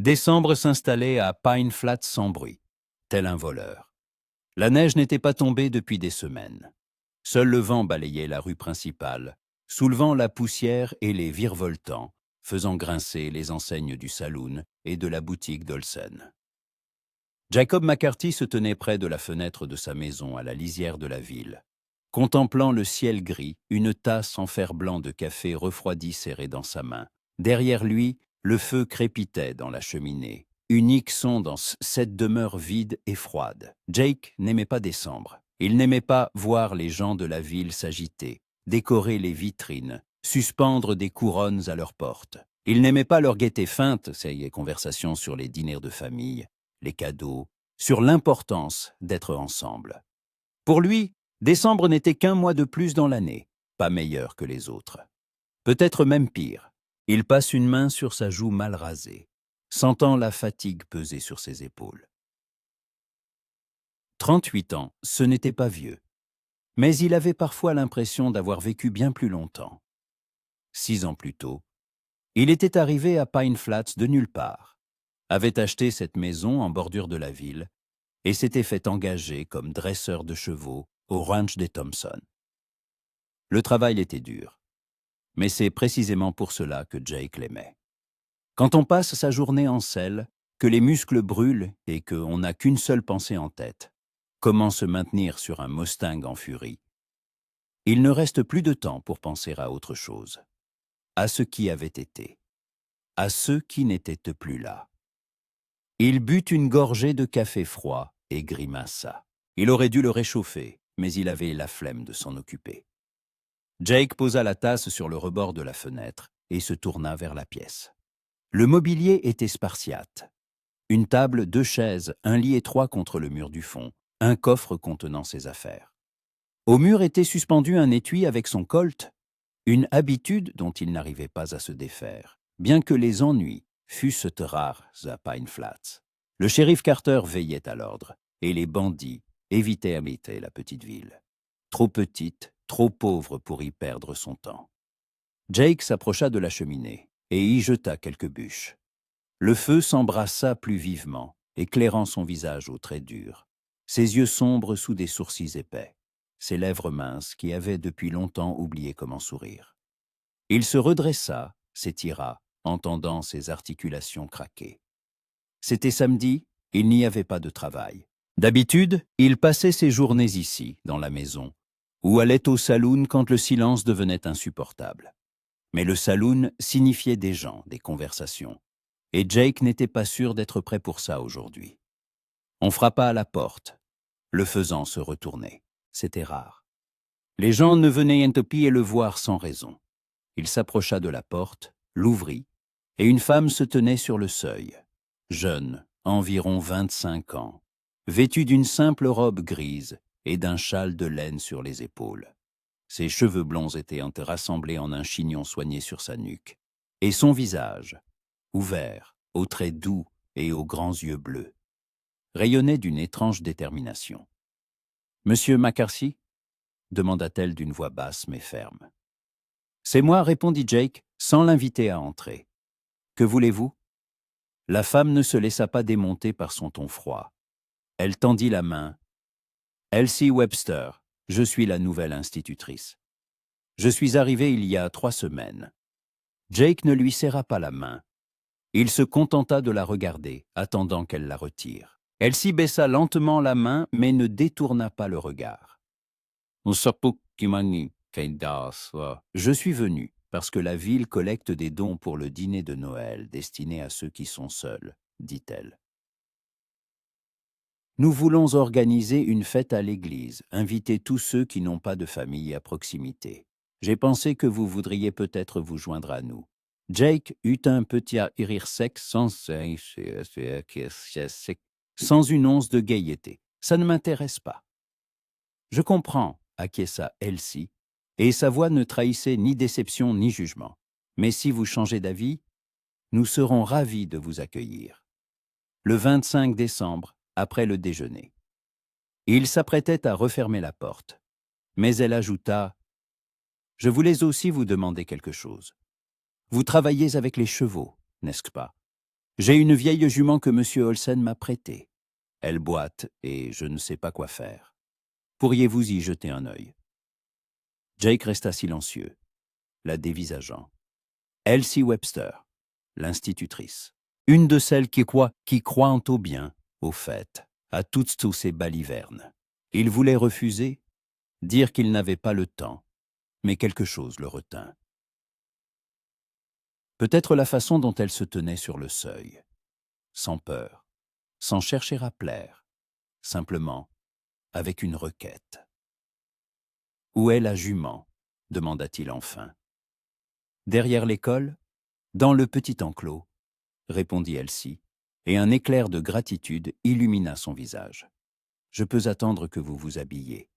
Décembre s'installait à Pine Flats sans bruit, tel un voleur. La neige n'était pas tombée depuis des semaines. Seul le vent balayait la rue principale, soulevant la poussière et les virevoltants, faisant grincer les enseignes du saloon et de la boutique d'Olsen. Jacob McCarthy se tenait près de la fenêtre de sa maison à la lisière de la ville, contemplant le ciel gris, une tasse en fer blanc de café refroidi serrée dans sa main. Derrière lui, le feu crépitait dans la cheminée, unique son dans cette demeure vide et froide. Jake n'aimait pas décembre. Il n'aimait pas voir les gens de la ville s'agiter, décorer les vitrines, suspendre des couronnes à leurs portes. Il n'aimait pas leur gaieté feinte, ces conversations sur les dîners de famille, les cadeaux, sur l'importance d'être ensemble. Pour lui, décembre n'était qu'un mois de plus dans l'année, pas meilleur que les autres. Peut-être même pire. Il passe une main sur sa joue mal rasée, sentant la fatigue peser sur ses épaules. 38 ans, ce n'était pas vieux, mais il avait parfois l'impression d'avoir vécu bien plus longtemps. 6 ans plus tôt, il était arrivé à Pine Flats de nulle part, avait acheté cette maison en bordure de la ville et s'était fait engager comme dresseur de chevaux au ranch des Thompson. Le travail était dur, mais c'est précisément pour cela que Jake l'aimait. Quand on passe sa journée en selle, que les muscles brûlent et qu'on n'a qu'une seule pensée en tête, comment se maintenir sur un Mustang en furie, il ne reste plus de temps pour penser à autre chose, à ce qui avait été, à ceux qui n'étaient plus là. Il but une gorgée de café froid et grimaça. Il aurait dû le réchauffer, mais il avait la flemme de s'en occuper. Jake posa la tasse sur le rebord de la fenêtre et se tourna vers la pièce. Le mobilier était spartiate. Une table, 2 chaises, un lit étroit contre le mur du fond, un coffre contenant ses affaires. Au mur était suspendu un étui avec son colt, une habitude dont il n'arrivait pas à se défaire, bien que les ennuis fussent rares à Pine Flats. Le shérif Carter veillait à l'ordre, et les bandits évitaient d'habiter la petite ville. Trop petite, trop pauvre pour y perdre son temps. Jake s'approcha de la cheminée et y jeta quelques bûches. Le feu s'embrassa plus vivement, éclairant son visage aux traits durs, ses yeux sombres sous des sourcils épais, ses lèvres minces qui avaient depuis longtemps oublié comment sourire. Il se redressa, s'étira, entendant ses articulations craquer. C'était samedi, il n'y avait pas de travail. D'habitude, il passait ses journées ici, dans la maison, ou allait au saloon quand le silence devenait insupportable. Mais le saloon signifiait des gens, des conversations. Et Jake n'était pas sûr d'être prêt pour ça aujourd'hui. On frappa à la porte. Le faisant se retournait. C'était rare. Les gens ne venaient et le voir sans raison. Il s'approcha de la porte, l'ouvrit, et une femme se tenait sur le seuil. Jeune, environ 25 ans, vêtue d'une simple robe grise et d'un châle de laine sur les épaules. Ses cheveux blonds étaient rassemblés en un chignon soigné sur sa nuque, et son visage, ouvert, aux traits doux et aux grands yeux bleus, rayonnait d'une étrange détermination. « Monsieur McCarthy ?» demanda-t-elle d'une voix basse mais ferme. « C'est moi, » répondit Jake, sans l'inviter à entrer. « Que voulez-vous » La femme ne se laissa pas démonter par son ton froid. Elle tendit la main. « Elsie Webster, je suis la nouvelle institutrice. Je suis arrivé il y a 3 semaines. » Jake ne lui serra pas la main. Il se contenta de la regarder, attendant qu'elle la retire. Elsie baissa lentement la main, mais ne détourna pas le regard. « Je suis venu parce que la ville collecte des dons pour le dîner de Noël destiné à ceux qui sont seuls, dit-elle. Nous voulons organiser une fête à l'église, inviter tous ceux qui n'ont pas de famille à proximité. J'ai pensé que vous voudriez peut-être vous joindre à nous. » Jake eut un petit rire sec sans une once de gaieté. « Ça ne m'intéresse pas. » « Je comprends, » acquiesça Elsie, et sa voix ne trahissait ni déception ni jugement. « Mais si vous changez d'avis, nous serons ravis de vous accueillir. » Le 25 décembre, après le déjeuner. Il s'apprêtait à refermer la porte, mais elle ajouta « Je voulais aussi vous demander quelque chose. Vous travaillez avec les chevaux, n'est-ce pas ? J'ai une vieille jument que M. Olsen m'a prêtée. Elle boite et je ne sais pas quoi faire. Pourriez-vous y jeter un œil ?» Jake resta silencieux, la dévisageant. Elsie Webster, l'institutrice. Une de celles qui croient au bien, au fait, à toutes tous ces balivernes. Il voulait refuser, dire qu'il n'avait pas le temps, mais quelque chose le retint. Peut-être la façon dont elle se tenait sur le seuil, sans peur, sans chercher à plaire, simplement avec une requête. « Où est la jument ?» demanda-t-il enfin. « Derrière l'école, dans le petit enclos, » répondit Elsie, et un éclair de gratitude illumina son visage. « Je peux attendre que vous vous habilliez. »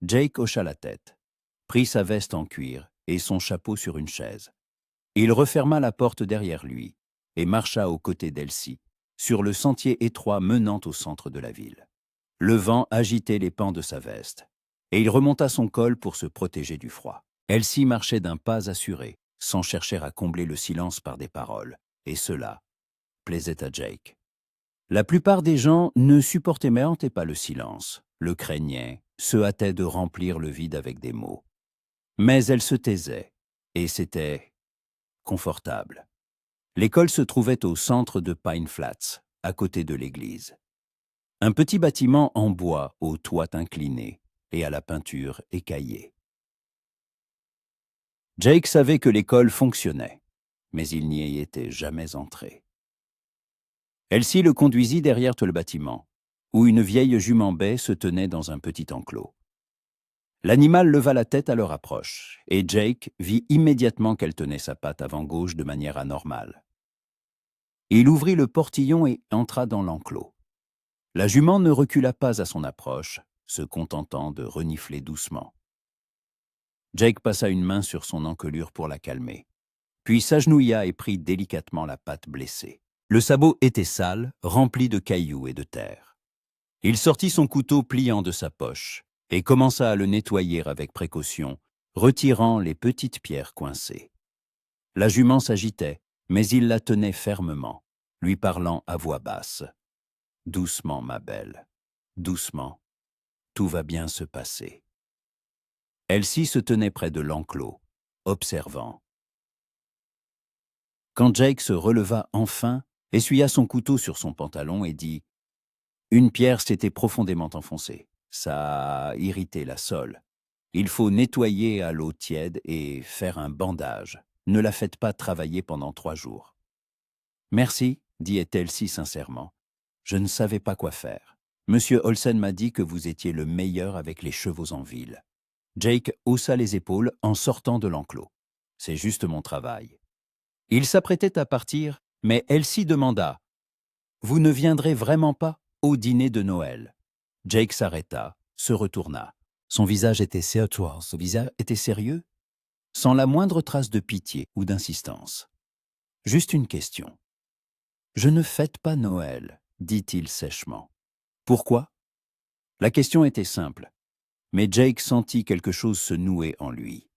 Jake hocha la tête, prit sa veste en cuir et son chapeau sur une chaise. Il referma la porte derrière lui et marcha aux côtés d'Elsie, sur le sentier étroit menant au centre de la ville. Le vent agitait les pans de sa veste, et il remonta son col pour se protéger du froid. Elsie marchait d'un pas assuré, sans chercher à combler le silence par des paroles, et cela plaisait à Jake. La plupart des gens ne supportaient pas le silence, le craignaient, se hâtaient de remplir le vide avec des mots. Mais elle se taisait, et c'était confortable. L'école se trouvait au centre de Pine Flats, à côté de l'église. Un petit bâtiment en bois au toit incliné et à la peinture écaillée. Jake savait que l'école fonctionnait, mais il n'y était jamais entré. Elsie le conduisit derrière le bâtiment, où une vieille jument baie se tenait dans un petit enclos. L'animal leva la tête à leur approche, et Jake vit immédiatement qu'elle tenait sa patte avant gauche de manière anormale. Il ouvrit le portillon et entra dans l'enclos. La jument ne recula pas à son approche, se contentant de renifler doucement. Jake passa une main sur son encolure pour la calmer, puis s'agenouilla et prit délicatement la patte blessée. Le sabot était sale, rempli de cailloux et de terre. Il sortit son couteau pliant de sa poche et commença à le nettoyer avec précaution, retirant les petites pierres coincées. La jument s'agitait, mais il la tenait fermement, lui parlant à voix basse. « Doucement, ma belle, doucement, tout va bien se passer. » Elsie se tenait près de l'enclos, observant. Quand Jake se releva enfin, essuya son couteau sur son pantalon et dit « Une pierre s'était profondément enfoncée. Ça a irrité la sole. Il faut nettoyer à l'eau tiède et faire un bandage. Ne la faites pas travailler pendant 3 jours. » « Merci, » dit Elsie sincèrement. « Je ne savais pas quoi faire. Monsieur Olsen m'a dit que vous étiez le meilleur avec les chevaux en ville. » Jake haussa les épaules en sortant de l'enclos. « C'est juste mon travail. » Il s'apprêtait à partir, mais Elsie demanda « Vous ne viendrez vraiment pas au dîner de Noël ?» Jake s'arrêta, se retourna. Son visage était sérieux, sans la moindre trace de pitié ou d'insistance. « Juste une question. »« Je ne fête pas Noël, » dit-il sèchement. « Pourquoi ?» La question était simple, mais Jake sentit quelque chose se nouer en lui.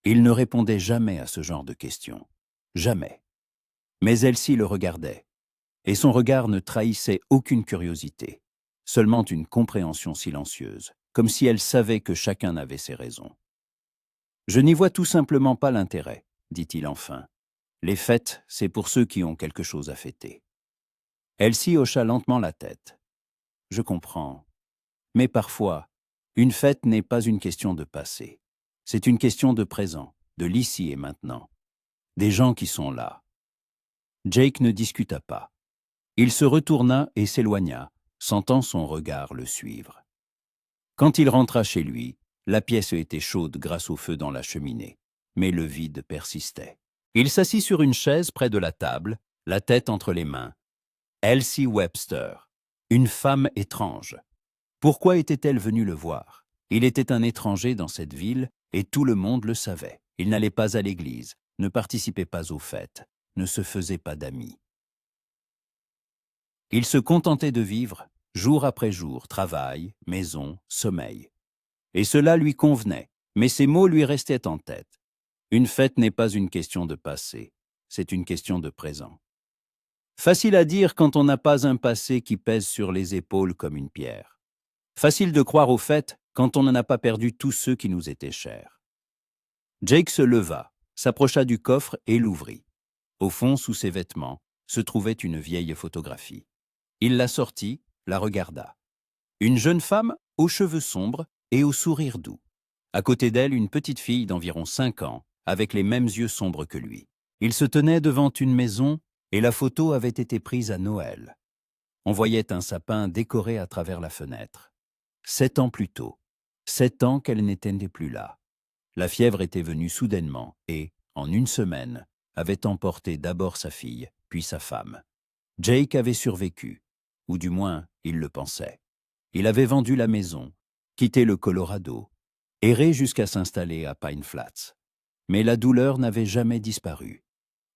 Il ne répondait jamais à ce genre de questions. Jamais. Mais Elsie le regardait, et son regard ne trahissait aucune curiosité, seulement une compréhension silencieuse, comme si elle savait que chacun avait ses raisons. « Je n'y vois tout simplement pas l'intérêt, » dit-il enfin. « Les fêtes, c'est pour ceux qui ont quelque chose à fêter. » Elsie hocha lentement la tête. « Je comprends. Mais parfois, une fête n'est pas une question de passé. C'est une question de présent, de l'ici et maintenant. Des gens qui sont là. » Jake ne discuta pas. Il se retourna et s'éloigna, sentant son regard le suivre. Quand il rentra chez lui, la pièce était chaude grâce au feu dans la cheminée, mais le vide persistait. Il s'assit sur une chaise près de la table, la tête entre les mains. Elsie Webster, une femme étrange. Pourquoi était-elle venue le voir? Il était un étranger dans cette ville et tout le monde le savait. Il n'allait pas à l'église, ne participait pas aux fêtes, ne se faisait pas d'amis. Il se contentait de vivre, jour après jour, travail, maison, sommeil. Et cela lui convenait, mais ces mots lui restaient en tête. Une fête n'est pas une question de passé, c'est une question de présent. Facile à dire quand on n'a pas un passé qui pèse sur les épaules comme une pierre. Facile de croire au fait quand on n'en a pas perdu tous ceux qui nous étaient chers. Jake se leva, s'approcha du coffre et l'ouvrit. Au fond, sous ses vêtements, se trouvait une vieille photographie. Il la sortit, la regarda. Une jeune femme aux cheveux sombres et au sourire doux. À côté d'elle, une petite fille d'environ 5 ans, avec les mêmes yeux sombres que lui. Il se tenait devant une maison et la photo avait été prise à Noël. On voyait un sapin décoré à travers la fenêtre. 7 ans plus tôt. 7 ans qu'elle n'était plus là. La fièvre était venue soudainement et, en une semaine, avait emporté d'abord sa fille, puis sa femme. Jake avait survécu, ou du moins, il le pensait. Il avait vendu la maison, quitté le Colorado, erré jusqu'à s'installer à Pine Flats. Mais la douleur n'avait jamais disparu.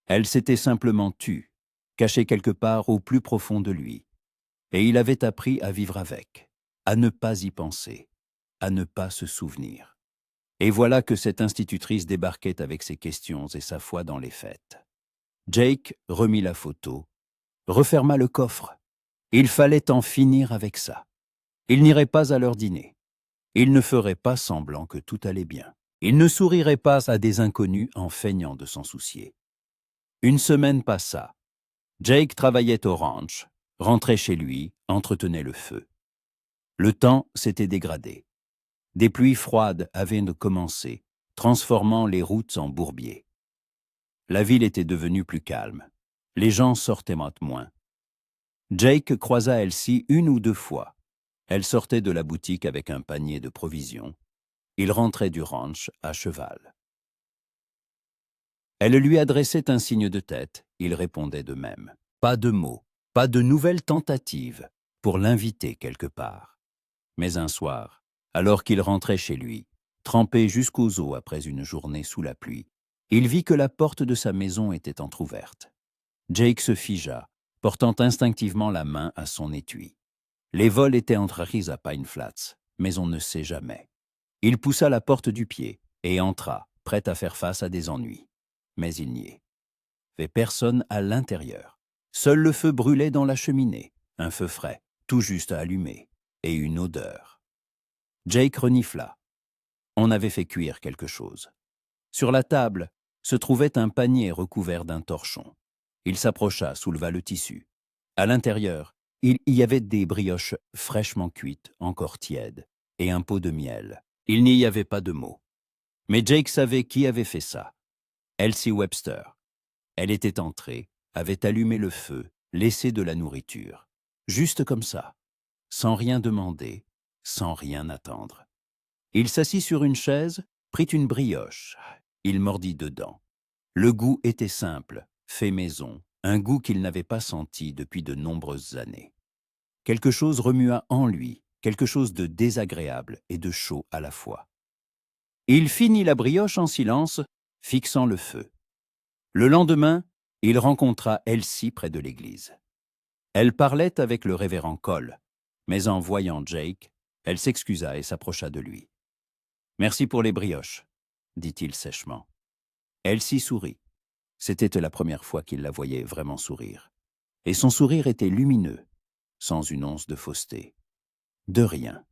Elle s'était simplement tue, cachée quelque part au plus profond de lui. Et il avait appris à vivre avec, à ne pas y penser, à ne pas se souvenir. Et voilà que cette institutrice débarquait avec ses questions et sa foi dans les fêtes. Jake remit la photo, referma le coffre. Il fallait en finir avec ça. Il n'irait pas à leur dîner. Il ne ferait pas semblant que tout allait bien. Il ne sourirait pas à des inconnus en feignant de s'en soucier. Une semaine passa. Jake travaillait au ranch, rentrait chez lui, entretenait le feu. Le temps s'était dégradé. Des pluies froides avaient commencé, transformant les routes en bourbiers. La ville était devenue plus calme. Les gens sortaient moins. Jake croisa Elsie 1 ou 2 fois. Elle sortait de la boutique avec un panier de provisions. Il rentrait du ranch à cheval. Elle lui adressait un signe de tête, il répondait de même. Pas de mots, pas de nouvelles tentatives pour l'inviter quelque part. Mais un soir, alors qu'il rentrait chez lui, trempé jusqu'aux os après une journée sous la pluie, il vit que la porte de sa maison était entr'ouverte. Jake se figea, portant instinctivement la main à son étui. Les vols étaient entrepris à Pine Flats, mais on ne sait jamais. Il poussa la porte du pied et entra, prêt à faire face à des ennuis. Mais il n'y avait personne à l'intérieur. Seul le feu brûlait dans la cheminée, un feu frais, tout juste allumé, et une odeur. Jake renifla. On avait fait cuire quelque chose. Sur la table se trouvait un panier recouvert d'un torchon. Il s'approcha, souleva le tissu. À l'intérieur, il y avait des brioches fraîchement cuites, encore tièdes, et un pot de miel. Il n'y avait pas de mots. Mais Jake savait qui avait fait ça. Elsie Webster. Elle était entrée, avait allumé le feu, laissé de la nourriture. Juste comme ça, sans rien demander, sans rien attendre. Il s'assit sur une chaise, prit une brioche. Il mordit dedans. Le goût était simple, fait maison, un goût qu'il n'avait pas senti depuis de nombreuses années. Quelque chose remua en lui, quelque chose de désagréable et de chaud à la fois. Il finit la brioche en silence, fixant le feu. Le lendemain, il rencontra Elsie près de l'église. Elle parlait avec le révérend Cole, mais en voyant Jake, elle s'excusa et s'approcha de lui. « Merci pour les brioches », dit-il sèchement. Elsie sourit. C'était la première fois qu'il la voyait vraiment sourire. Et son sourire était lumineux, sans une once de fausseté. « De rien.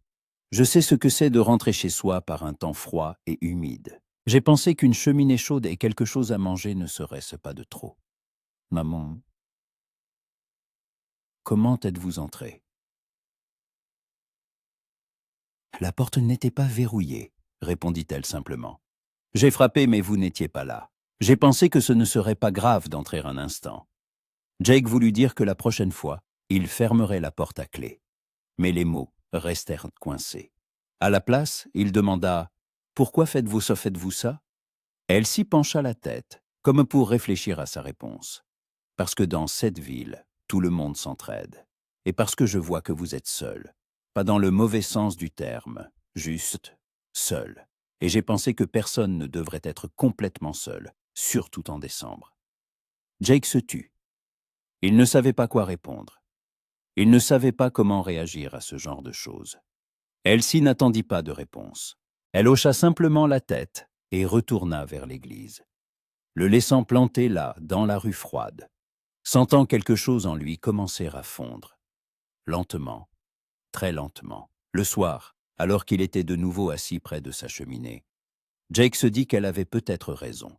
Je sais ce que c'est de rentrer chez soi par un temps froid et humide. J'ai pensé qu'une cheminée chaude et quelque chose à manger ne serait-ce pas de trop. Maman, comment êtes-vous entrée? » La porte n'était pas verrouillée, répondit-elle simplement. J'ai frappé, mais vous n'étiez pas là. J'ai pensé que ce ne serait pas grave d'entrer un instant. Jake voulut dire que la prochaine fois, il fermerait la porte à clé. Mais les mots restèrent coincés. À la place, il demanda « Pourquoi faites-vous ça ?» Elle s'y pencha la tête, comme pour réfléchir à sa réponse. « Parce que dans cette ville, tout le monde s'entraide. Et parce que je vois que vous êtes seul. Pas dans le mauvais sens du terme, juste seul. Et j'ai pensé que personne ne devrait être complètement seul, surtout en décembre. » Jake se tut. Il ne savait pas quoi répondre. Il ne savait pas comment réagir à ce genre de choses. Elsie n'attendit pas de réponse. Elle hocha simplement la tête et retourna vers l'église, le laissant planté là, dans la rue froide. sentant quelque chose en lui commencer à fondre. Lentement, très lentement. Le soir, alors qu'il était de nouveau assis près de sa cheminée, Jake se dit qu'elle avait peut-être raison.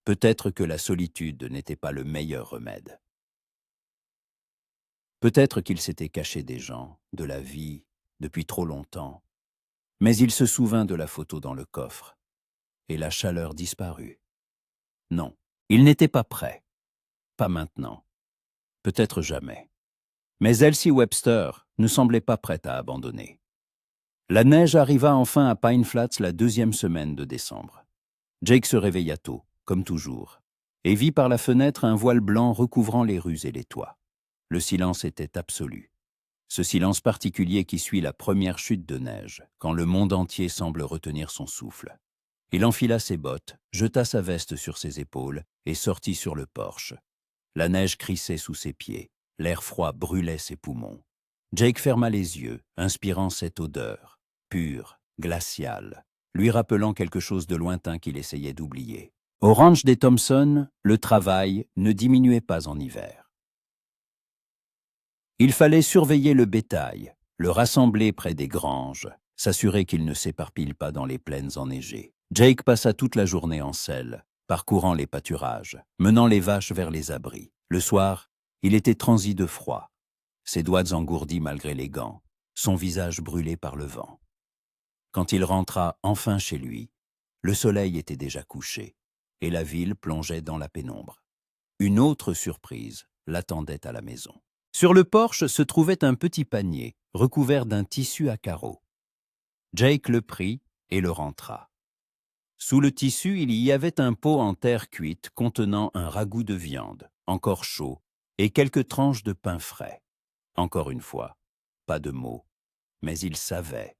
Peut-être que la solitude n'était pas le meilleur remède. Peut-être qu'il s'était caché des gens, de la vie, depuis trop longtemps. Mais il se souvint de la photo dans le coffre, et la chaleur disparut. Non, il n'était pas prêt. Pas maintenant. Peut-être jamais. Mais Elsie Webster ne semblait pas prête à abandonner. La neige arriva enfin à Pine Flats la 2e semaine de décembre. Jake se réveilla tôt, comme toujours, et vit par la fenêtre un voile blanc recouvrant les rues et les toits. Le silence était absolu. Ce silence particulier qui suit la première chute de neige, quand le monde entier semble retenir son souffle. Il enfila ses bottes, jeta sa veste sur ses épaules et sortit sur le porche. La neige crissait sous ses pieds, l'air froid brûlait ses poumons. Jake ferma les yeux, inspirant cette odeur, pure, glaciale, lui rappelant quelque chose de lointain qu'il essayait d'oublier. Au ranch des Thompson, le travail ne diminuait pas en hiver. Il fallait surveiller le bétail, le rassembler près des granges, s'assurer qu'il ne s'éparpille pas dans les plaines enneigées. Jake passa toute la journée en selle, parcourant les pâturages, menant les vaches vers les abris. Le soir, il était transi de froid, ses doigts engourdis malgré les gants, son visage brûlé par le vent. Quand il rentra enfin chez lui, le soleil était déjà couché, et la ville plongeait dans la pénombre. Une autre surprise l'attendait à la maison. Sur le porche se trouvait un petit panier, recouvert d'un tissu à carreaux. Jake le prit et le rentra. Sous le tissu, il y avait un pot en terre cuite contenant un ragoût de viande, encore chaud, et quelques tranches de pain frais. Encore une fois, pas de mots, mais il savait.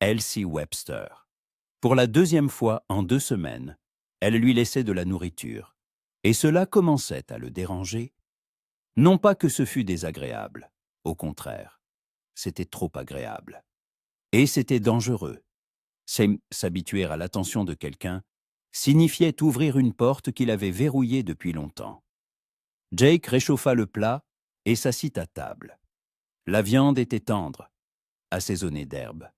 Elsie Webster. Pour la 2e fois en 2 semaines, elle lui laissait de la nourriture, et cela commençait à le déranger. Non pas que ce fût désagréable, au contraire, c'était trop agréable. Et c'était dangereux. S'habituer à l'attention de quelqu'un signifiait ouvrir une porte qu'il avait verrouillée depuis longtemps. Jake réchauffa le plat et s'assit à table. La viande était tendre, assaisonnée d'herbes.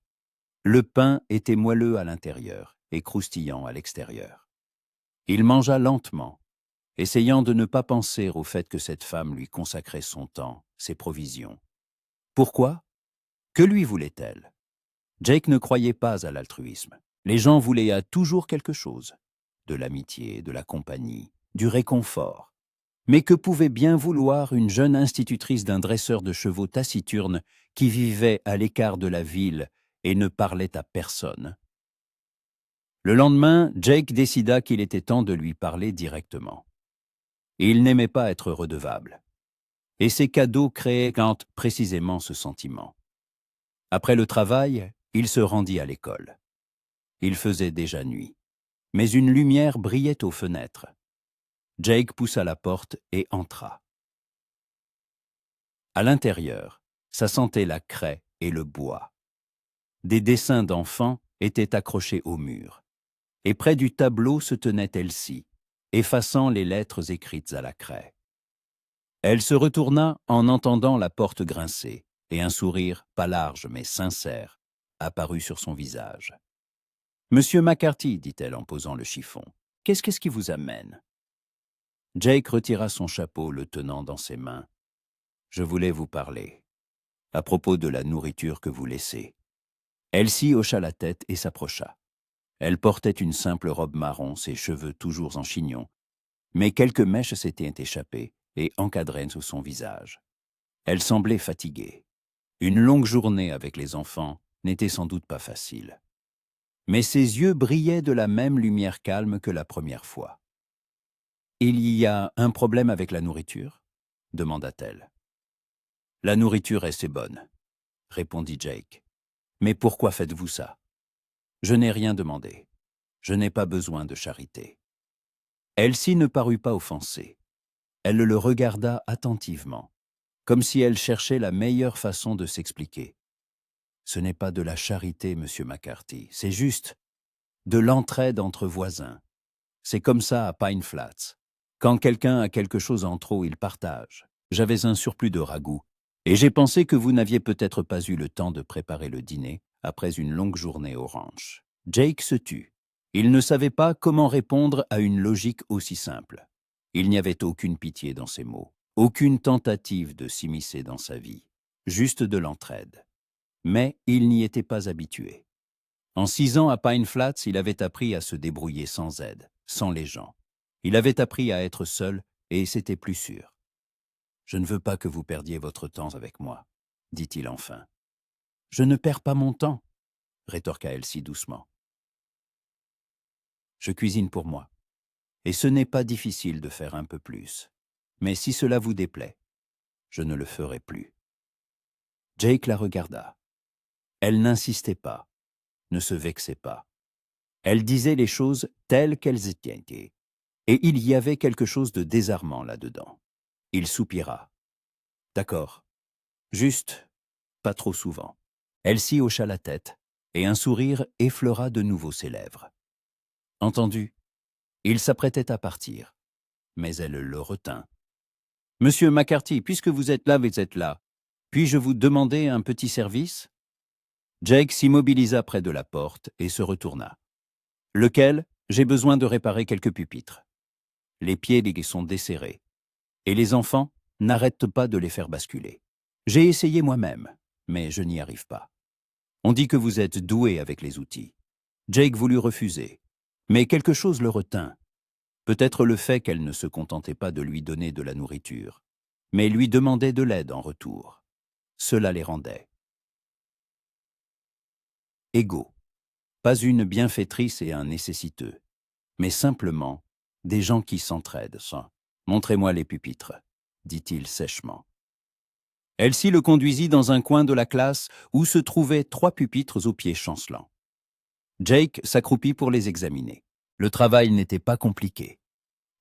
Le pain était moelleux à l'intérieur et croustillant à l'extérieur. Il mangea lentement, essayant de ne pas penser au fait que cette femme lui consacrait son temps, ses provisions. Pourquoi? Que lui voulait-elle? Jake ne croyait pas à l'altruisme. Les gens voulaient à toujours quelque chose. De l'amitié, de la compagnie, du réconfort. Mais que pouvait bien vouloir une jeune institutrice d'un dresseur de chevaux taciturne qui vivait à l'écart de la ville et ne parlait à personne? Le lendemain, Jake décida qu'il était temps de lui parler directement. Il n'aimait pas être redevable. Et ses cadeaux créaient précisément ce sentiment. Après le travail, il se rendit à l'école. Il faisait déjà nuit, mais une lumière brillait aux fenêtres. Jake poussa la porte et entra. À l'intérieur, ça sentait la craie et le bois. Des dessins d'enfants étaient accrochés au mur, et près du tableau se tenait Elsie, effaçant les lettres écrites à la craie. Elle se retourna en entendant la porte grincer, et un sourire, pas large mais sincère, apparut sur son visage. « Monsieur McCarthy, dit-elle en posant le chiffon, qu'est-ce qui vous amène ?» Jake retira son chapeau, le tenant dans ses mains. « Je voulais vous parler, à propos de la nourriture que vous laissez. » Elsie hocha la tête et s'approcha. Elle portait une simple robe marron, ses cheveux toujours en chignon, mais quelques mèches s'étaient échappées et encadraient sous son visage. Elle semblait fatiguée. Une longue journée avec les enfants n'était sans doute pas facile. Mais ses yeux brillaient de la même lumière calme que la première fois. « Il y a un problème avec la nourriture ?» demanda-t-elle. « La nourriture est assez bonne, » répondit Jake. « Mais pourquoi faites-vous ça? Je n'ai rien demandé. Je n'ai pas besoin de charité. » Elsie ne parut pas offensée. Elle le regarda attentivement, comme si elle cherchait la meilleure façon de s'expliquer. « Ce n'est pas de la charité, monsieur McCarthy, c'est juste de l'entraide entre voisins. C'est comme ça à Pine Flats. Quand quelqu'un a quelque chose en trop, il partage. J'avais un surplus de ragoût, et j'ai pensé que vous n'aviez peut-être pas eu le temps de préparer le dîner après une longue journée au ranch. Jake se tut. Il ne savait pas comment répondre à une logique aussi simple. Il n'y avait aucune pitié dans ses mots, aucune tentative de s'immiscer dans sa vie, juste de l'entraide. Mais il n'y était pas habitué. En 6 ans à Pine Flats, il avait appris à se débrouiller sans aide, sans les gens. Il avait appris à être seul, et c'était plus sûr. « Je ne veux pas que vous perdiez votre temps avec moi, » dit-il enfin. « Je ne perds pas mon temps, » rétorqua Elsie doucement. « Je cuisine pour moi, et ce n'est pas difficile de faire un peu plus. Mais si cela vous déplaît, je ne le ferai plus. » Jake la regarda. Elle n'insistait pas, ne se vexait pas. Elle disait les choses telles qu'elles étaient, et il y avait quelque chose de désarmant là-dedans. Il soupira. « D'accord. Juste, pas trop souvent. » Elsie hocha la tête, et un sourire effleura de nouveau ses lèvres. « Entendu. » Il s'apprêtait à partir, mais elle le retint. « Monsieur McCarthy, puisque vous êtes là, puis-je vous demander un petit service ?» Jake s'immobilisa près de la porte et se retourna. « Lequel ? J'ai besoin de réparer quelques pupitres. Les pieds les sont desserrés. Et les enfants n'arrêtent pas de les faire basculer. J'ai essayé moi-même, mais je n'y arrive pas. On dit que vous êtes doué avec les outils. » Jake voulut refuser, mais quelque chose le retint. Peut-être le fait qu'elle ne se contentait pas de lui donner de la nourriture, mais lui demandait de l'aide en retour. Cela les rendait égaux. Pas une bienfaitrice et un nécessiteux, mais simplement des gens qui s'entraident. « Montrez-moi les pupitres, » dit-il sèchement. Elsie le conduisit dans un coin de la classe où se trouvaient 3 pupitres aux pieds chancelants. Jake s'accroupit pour les examiner. Le travail n'était pas compliqué.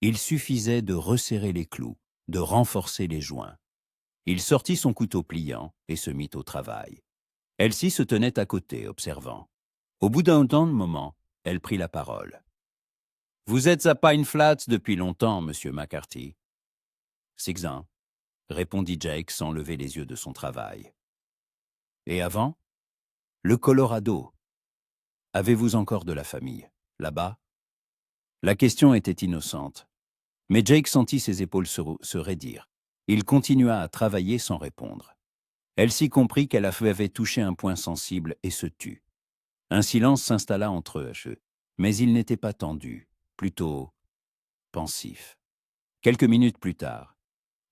Il suffisait de resserrer les clous, de renforcer les joints. Il sortit son couteau pliant et se mit au travail. Elsie se tenait à côté, observant. Au bout d'un moment, elle prit la parole. « Vous êtes à Pine Flats depuis longtemps, monsieur McCarthy. »« 6 ans, » répondit Jake sans lever les yeux de son travail. « Et avant ?»« Le Colorado. » « Avez-vous encore de la famille, là-bas ?» La question était innocente, mais Jake sentit ses épaules se raidir. Il continua à travailler sans répondre. Elsie comprit qu'elle avait touché un point sensible et se tut. Un silence s'installa entre eux, mais il n'était pas tendu, plutôt pensif. Quelques minutes plus tard,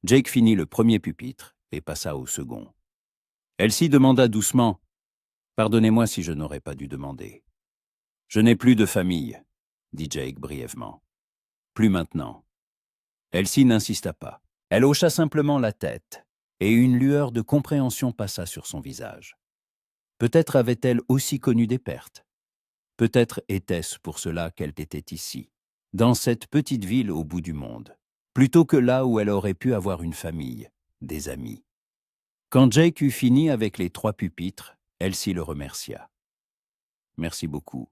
Jake finit le premier pupitre et passa au second. Elsie demanda doucement « Pardonnez-moi si je n'aurais pas dû demander. »« Je n'ai plus de famille, » dit Jake brièvement. « Plus maintenant. » Elsie n'insista pas. Elle hocha simplement la tête, et une lueur de compréhension passa sur son visage. Peut-être avait-elle aussi connu des pertes. Peut-être était-ce pour cela qu'elle était ici, dans cette petite ville au bout du monde, plutôt que là où elle aurait pu avoir une famille, des amis. Quand Jake eut fini avec les 3 pupitres, Elsie le remercia. « Merci beaucoup.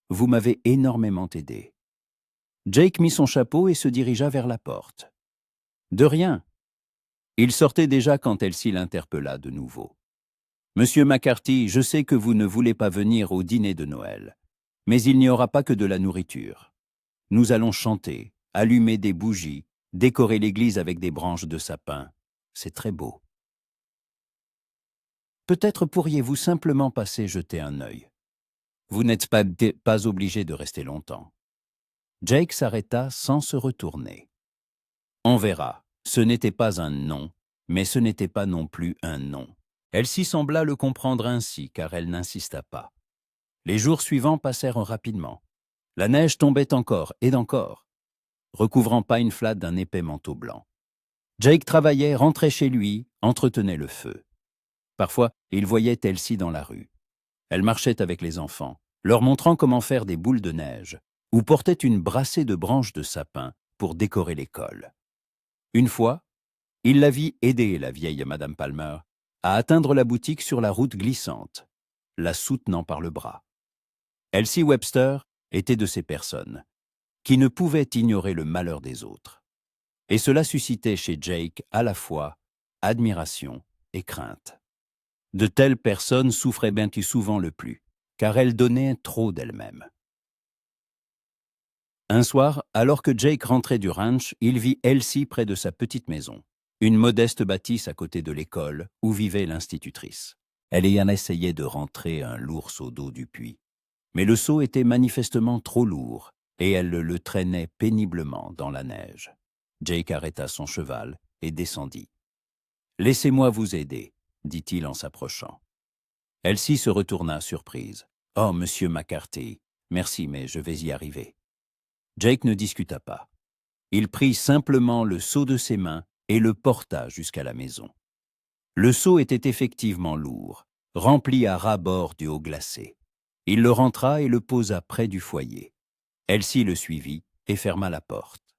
Vous m'avez énormément aidé. » Jake mit son chapeau et se dirigea vers la porte. « De rien. » Il sortait déjà quand Elsie l'interpella de nouveau. « Monsieur McCarthy, je sais que vous ne voulez pas venir au dîner de Noël, mais il n'y aura pas que de la nourriture. Nous allons chanter, allumer des bougies, décorer l'église avec des branches de sapin. C'est très beau. Peut-être pourriez-vous simplement passer jeter un œil. Vous n'êtes pas obligé de rester longtemps. » Jake s'arrêta sans se retourner. On verra. Ce n'était pas un non, mais ce n'était pas non plus un non. Elsie sembla le comprendre ainsi, car elle n'insista pas. Les jours suivants passèrent rapidement. La neige tombait encore et encore, recouvrant Pine Flat d'un épais manteau blanc. Jake travaillait, rentrait chez lui, entretenait le feu. Parfois, il voyait Elsie dans la rue. Elle marchait avec les enfants, leur montrant comment faire des boules de neige, ou portait une brassée de branches de sapin pour décorer l'école. Une fois, il la vit aider la vieille Madame Palmer à atteindre la boutique sur la route glissante, la soutenant par le bras. Elsie Webster était de ces personnes qui ne pouvaient ignorer le malheur des autres. Et cela suscitait chez Jake à la fois admiration et crainte. De telles personnes souffraient bien plus souvent le plus, car elles donnaient trop d'elles-mêmes. Un soir, alors que Jake rentrait du ranch, il vit Elsie près de sa petite maison, une modeste bâtisse à côté de l'école où vivait l'institutrice. Elle y en essayait de rentrer un lourd seau d'eau du puits. Mais le seau était manifestement trop lourd et elle le traînait péniblement dans la neige. Jake arrêta son cheval et descendit. « Laissez-moi vous aider, » dit-il en s'approchant. Elsie se retourna surprise. « Oh, monsieur McCarthy, merci, mais je vais y arriver. » Jake ne discuta pas. Il prit simplement le seau de ses mains et le porta jusqu'à la maison. Le seau était effectivement lourd, rempli à ras-bord d'eau glacée. Il le rentra et le posa près du foyer. Elsie le suivit et ferma la porte.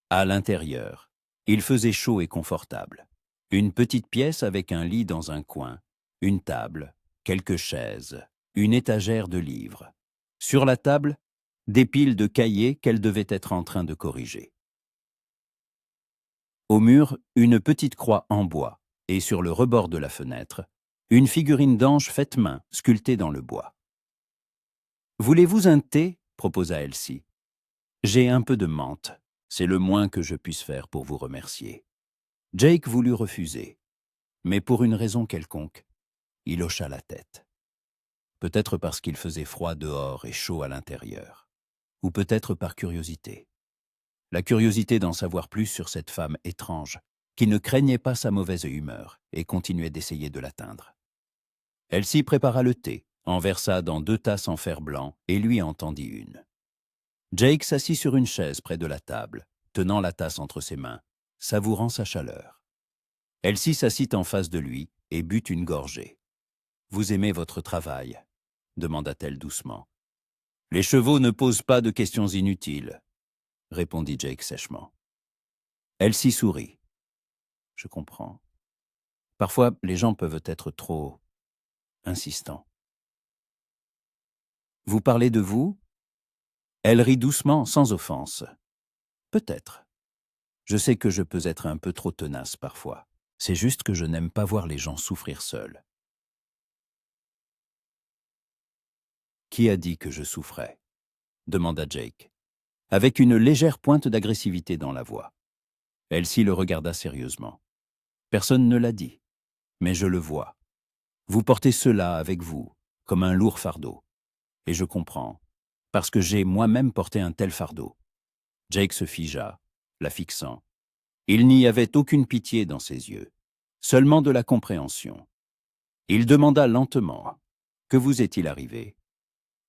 À l'intérieur, il faisait chaud et confortable. Une petite pièce avec un lit dans un coin, une table, quelques chaises, une étagère de livres. Sur la table, des piles de cahiers qu'elle devait être en train de corriger. Au mur, une petite croix en bois, et sur le rebord de la fenêtre, une figurine d'ange faite main, sculptée dans le bois. « Voulez-vous un thé ?» proposa Elsie. « J'ai un peu de menthe. C'est le moins que je puisse faire pour vous remercier. » Jake voulut refuser, mais pour une raison quelconque, il hocha la tête. Peut-être parce qu'il faisait froid dehors et chaud à l'intérieur, ou peut-être par curiosité. La curiosité d'en savoir plus sur cette femme étrange, qui ne craignait pas sa mauvaise humeur et continuait d'essayer de l'atteindre. Elsie prépara le thé, en versa dans 2 tasses en fer blanc et lui en tendit une. Jake s'assit sur une chaise près de la table, tenant la tasse entre ses mains, savourant sa chaleur. Elsie s'assit en face de lui et but une gorgée. « Vous aimez votre travail ?» demanda-t-elle doucement. « Les chevaux ne posent pas de questions inutiles, » répondit Jake sèchement. Elsie sourit. « Je comprends. Parfois, les gens peuvent être trop insistants. »« Vous parlez de vous ?» Elle rit doucement, sans offense. « Peut-être. Je sais que je peux être un peu trop tenace parfois. C'est juste que je n'aime pas voir les gens souffrir seuls. » « Qui a dit que je souffrais ?» demanda Jake, avec une légère pointe d'agressivité dans la voix. Elsie le regarda sérieusement. « Personne ne l'a dit, mais je le vois. Vous portez cela avec vous, comme un lourd fardeau. Et je comprends, parce que j'ai moi-même porté un tel fardeau. » Jake se figea, la fixant. Il n'y avait aucune pitié dans ses yeux, seulement de la compréhension. Il demanda lentement, « Que vous est-il arrivé ?»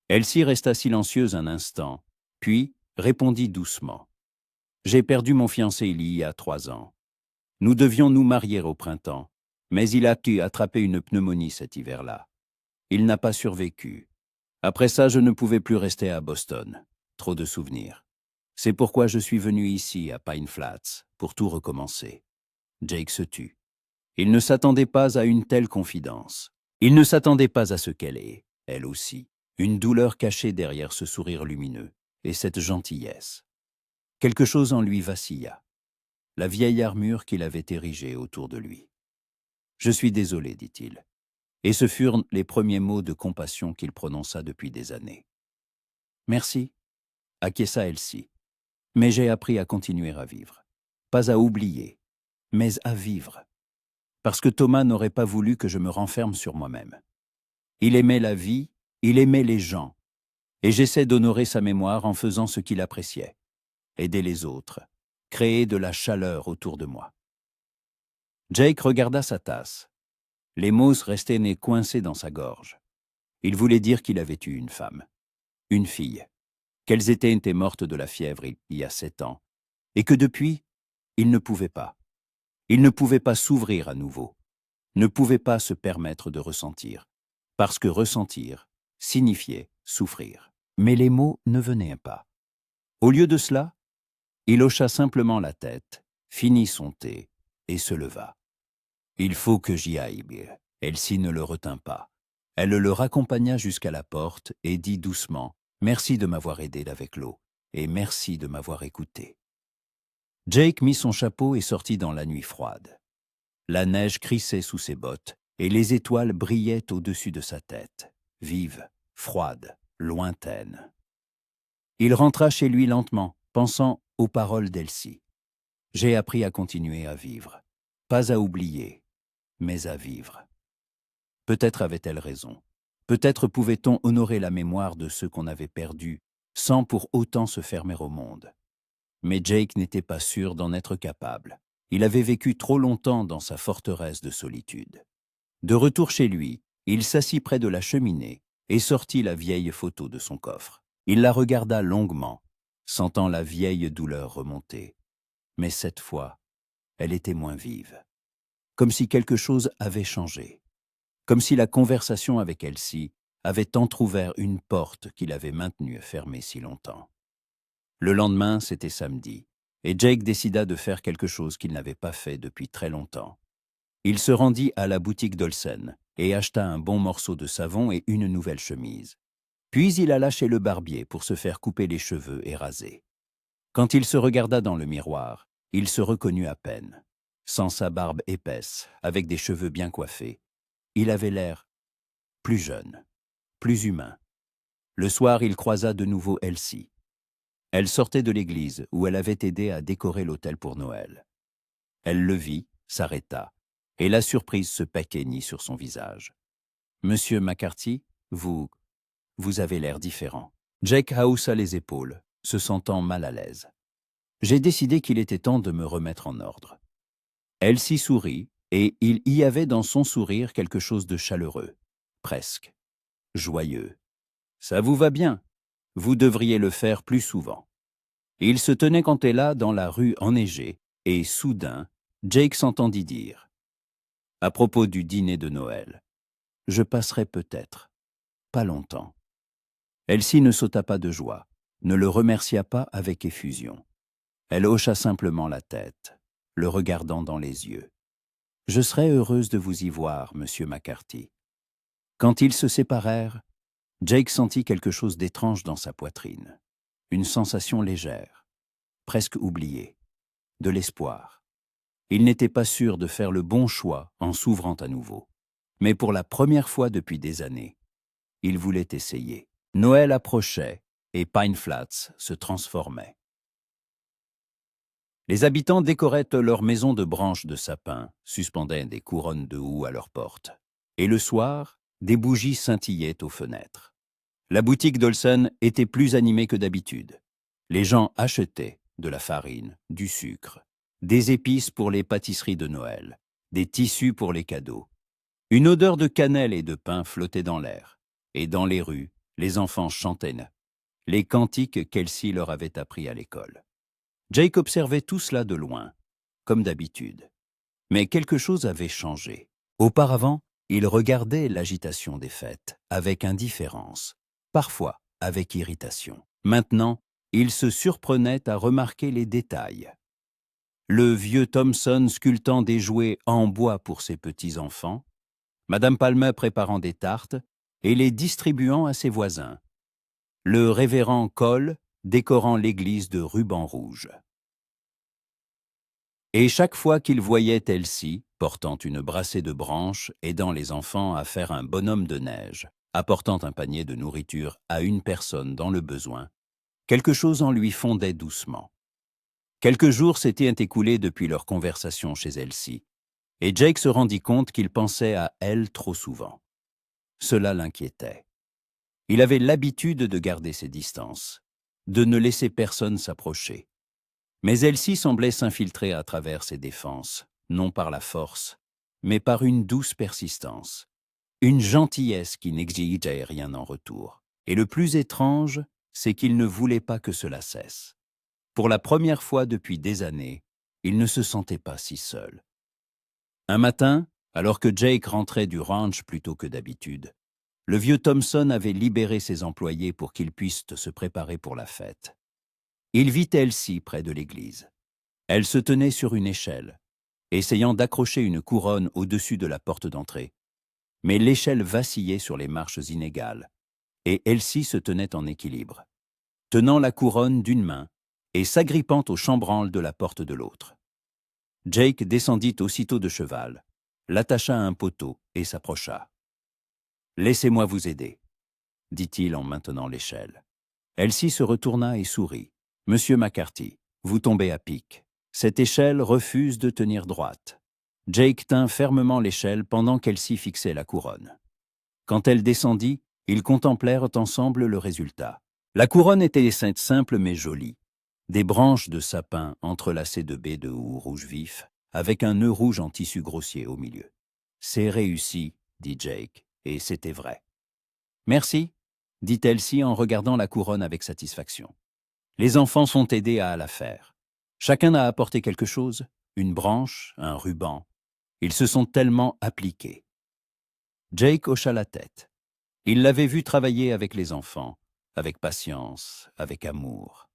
Elsie resta silencieuse un instant, puis répondit doucement. « J'ai perdu mon fiancé il y a 3 ans. Nous devions nous marier au printemps, mais il a pu attraper une pneumonie cet hiver-là. Il n'a pas survécu. Après ça, je ne pouvais plus rester à Boston. Trop de souvenirs. C'est pourquoi je suis venu ici, à Pine Flats, pour tout recommencer. » Jake se tut. Il ne s'attendait pas à une telle confidence. Il ne s'attendait pas à ce qu'elle ait, elle aussi, une douleur cachée derrière ce sourire lumineux et cette gentillesse. Quelque chose en lui vacilla. La vieille armure qu'il avait érigée autour de lui. « Je suis désolé, dit-il. » Et ce furent les premiers mots de compassion qu'il prononça depuis des années. « Merci, » acquiesça Elsie. « Mais j'ai appris à continuer à vivre. Pas à oublier, mais à vivre. Parce que Thomas n'aurait pas voulu que je me renferme sur moi-même. Il aimait la vie, il aimait les gens. Et j'essaie d'honorer sa mémoire en faisant ce qu'il appréciait. Aider les autres, créer de la chaleur autour de moi. » Jake regarda sa tasse. Les mots restaient nés coincés dans sa gorge. Il voulait dire qu'il avait eu une femme, une fille, qu'elles étaient mortes de la fièvre il y a 7 ans, et que depuis, il ne pouvait pas. Il ne pouvait pas s'ouvrir à nouveau, ne pouvait pas se permettre de ressentir, parce que ressentir signifiait souffrir. Mais les mots ne venaient pas. Au lieu de cela, il hocha simplement la tête, finit son thé et se leva. « Il faut que j'y aille. » Elsie ne le retint pas. Elle le raccompagna jusqu'à la porte et dit doucement « Merci de m'avoir aidé avec l'eau et merci de m'avoir écouté. » Jake mit son chapeau et sortit dans la nuit froide. La neige crissait sous ses bottes et les étoiles brillaient au-dessus de sa tête, vives, froides, lointaines. Il rentra chez lui lentement, pensant aux paroles d'Elsie. « J'ai appris à continuer à vivre, pas à oublier, mais à vivre. » Peut-être avait-elle raison. Peut-être pouvait-on honorer la mémoire de ceux qu'on avait perdus sans pour autant se fermer au monde. Mais Jake n'était pas sûr d'en être capable. Il avait vécu trop longtemps dans sa forteresse de solitude. De retour chez lui, il s'assit près de la cheminée et sortit la vieille photo de son coffre. Il la regarda longuement, sentant la vieille douleur remonter. Mais cette fois, elle était moins vive. Comme si quelque chose avait changé. Comme si la conversation avec Elsie avait entrouvert une porte qu'il avait maintenue fermée si longtemps. Le lendemain, c'était samedi, et Jake décida de faire quelque chose qu'il n'avait pas fait depuis très longtemps. Il se rendit à la boutique d'Olsen et acheta un bon morceau de savon et une nouvelle chemise. Puis il alla chez le barbier pour se faire couper les cheveux et raser. Quand il se regarda dans le miroir, il se reconnut à peine. Sans sa barbe épaisse, avec des cheveux bien coiffés, il avait l'air plus jeune, plus humain. Le soir, il croisa de nouveau Elsie. Elle sortait de l'église où elle avait aidé à décorer l'autel pour Noël. Elle le vit, s'arrêta, et la surprise se peignit sur son visage. « Monsieur McCarthy, vous avez l'air différent. » Jake haussa les épaules, se sentant mal à l'aise. « J'ai décidé qu'il était temps de me remettre en ordre. » Elsie sourit, et il y avait dans son sourire quelque chose de chaleureux, presque joyeux. « Ça vous va bien. Vous devriez le faire plus souvent. » Il se tenait quand elle là dans la rue enneigée, et soudain, Jake s'entendit dire « À propos du dîner de Noël, je passerai peut-être, pas longtemps. » Elsie ne sauta pas de joie, ne le remercia pas avec effusion. Elle hocha simplement la tête, le regardant dans les yeux. « Je serais heureuse de vous y voir, monsieur McCarthy. » Quand ils se séparèrent, Jake sentit quelque chose d'étrange dans sa poitrine, une sensation légère, presque oubliée, de l'espoir. Il n'était pas sûr de faire le bon choix en s'ouvrant à nouveau. Mais pour la première fois depuis des années, il voulait essayer. Noël approchait et Pine Flats se transformait. Les habitants décoraient leurs maisons de branches de sapin, suspendaient des couronnes de houx à leurs portes. Et le soir, des bougies scintillaient aux fenêtres. La boutique d'Olsen était plus animée que d'habitude. Les gens achetaient de la farine, du sucre, des épices pour les pâtisseries de Noël, des tissus pour les cadeaux. Une odeur de cannelle et de pain flottait dans l'air, et dans les rues, les enfants chantaient les cantiques qu'Elsie leur avait appris à l'école. Jake observait tout cela de loin, comme d'habitude. Mais quelque chose avait changé. Auparavant, il regardait l'agitation des fêtes avec indifférence, parfois avec irritation. Maintenant, il se surprenait à remarquer les détails. Le vieux Thompson sculptant des jouets en bois pour ses petits-enfants, Madame Palmer préparant des tartes et les distribuant à ses voisins, le révérend Cole décorant l'église de rubans rouges. Et chaque fois qu'il voyait Elsie, portant une brassée de branches, aidant les enfants à faire un bonhomme de neige, apportant un panier de nourriture à une personne dans le besoin, quelque chose en lui fondait doucement. Quelques jours s'étaient écoulés depuis leur conversation chez Elsie, et Jake se rendit compte qu'il pensait à elle trop souvent. Cela l'inquiétait. Il avait l'habitude de garder ses distances, de ne laisser personne s'approcher. Mais Elsie semblait s'infiltrer à travers ses défenses, non par la force, mais par une douce persistance, une gentillesse qui n'exigeait rien en retour. Et le plus étrange, c'est qu'il ne voulait pas que cela cesse. Pour la première fois depuis des années, il ne se sentait pas si seul. Un matin, alors que Jake rentrait du ranch plus tôt que d'habitude, le vieux Thompson avait libéré ses employés pour qu'ils puissent se préparer pour la fête. Il vit Elsie près de l'église. Elle se tenait sur une échelle, essayant d'accrocher une couronne au-dessus de la porte d'entrée. Mais l'échelle vacillait sur les marches inégales, et Elsie se tenait en équilibre, tenant la couronne d'une main et s'agrippant au chambranle de la porte de l'autre. Jake descendit aussitôt de cheval, l'attacha à un poteau et s'approcha. « Laissez-moi vous aider, » dit-il en maintenant l'échelle. Elsie se retourna et sourit. « Monsieur McCarthy, vous tombez à pic. Cette échelle refuse de tenir droite. » Jake tint fermement l'échelle pendant qu'Elsie fixait la couronne. Quand elle descendit, ils contemplèrent ensemble le résultat. La couronne était simple mais jolie. Des branches de sapin entrelacées de baies de houx rouge vif, avec un nœud rouge en tissu grossier au milieu. « C'est réussi, » dit Jake, et c'était vrai. « Merci, » dit Elsie en regardant la couronne avec satisfaction. Les enfants sont aidés à la faire. Chacun a apporté quelque chose, une branche, un ruban. Ils se sont tellement appliqués. Jake hocha la tête. Il l'avait vu travailler avec les enfants, avec patience, avec amour.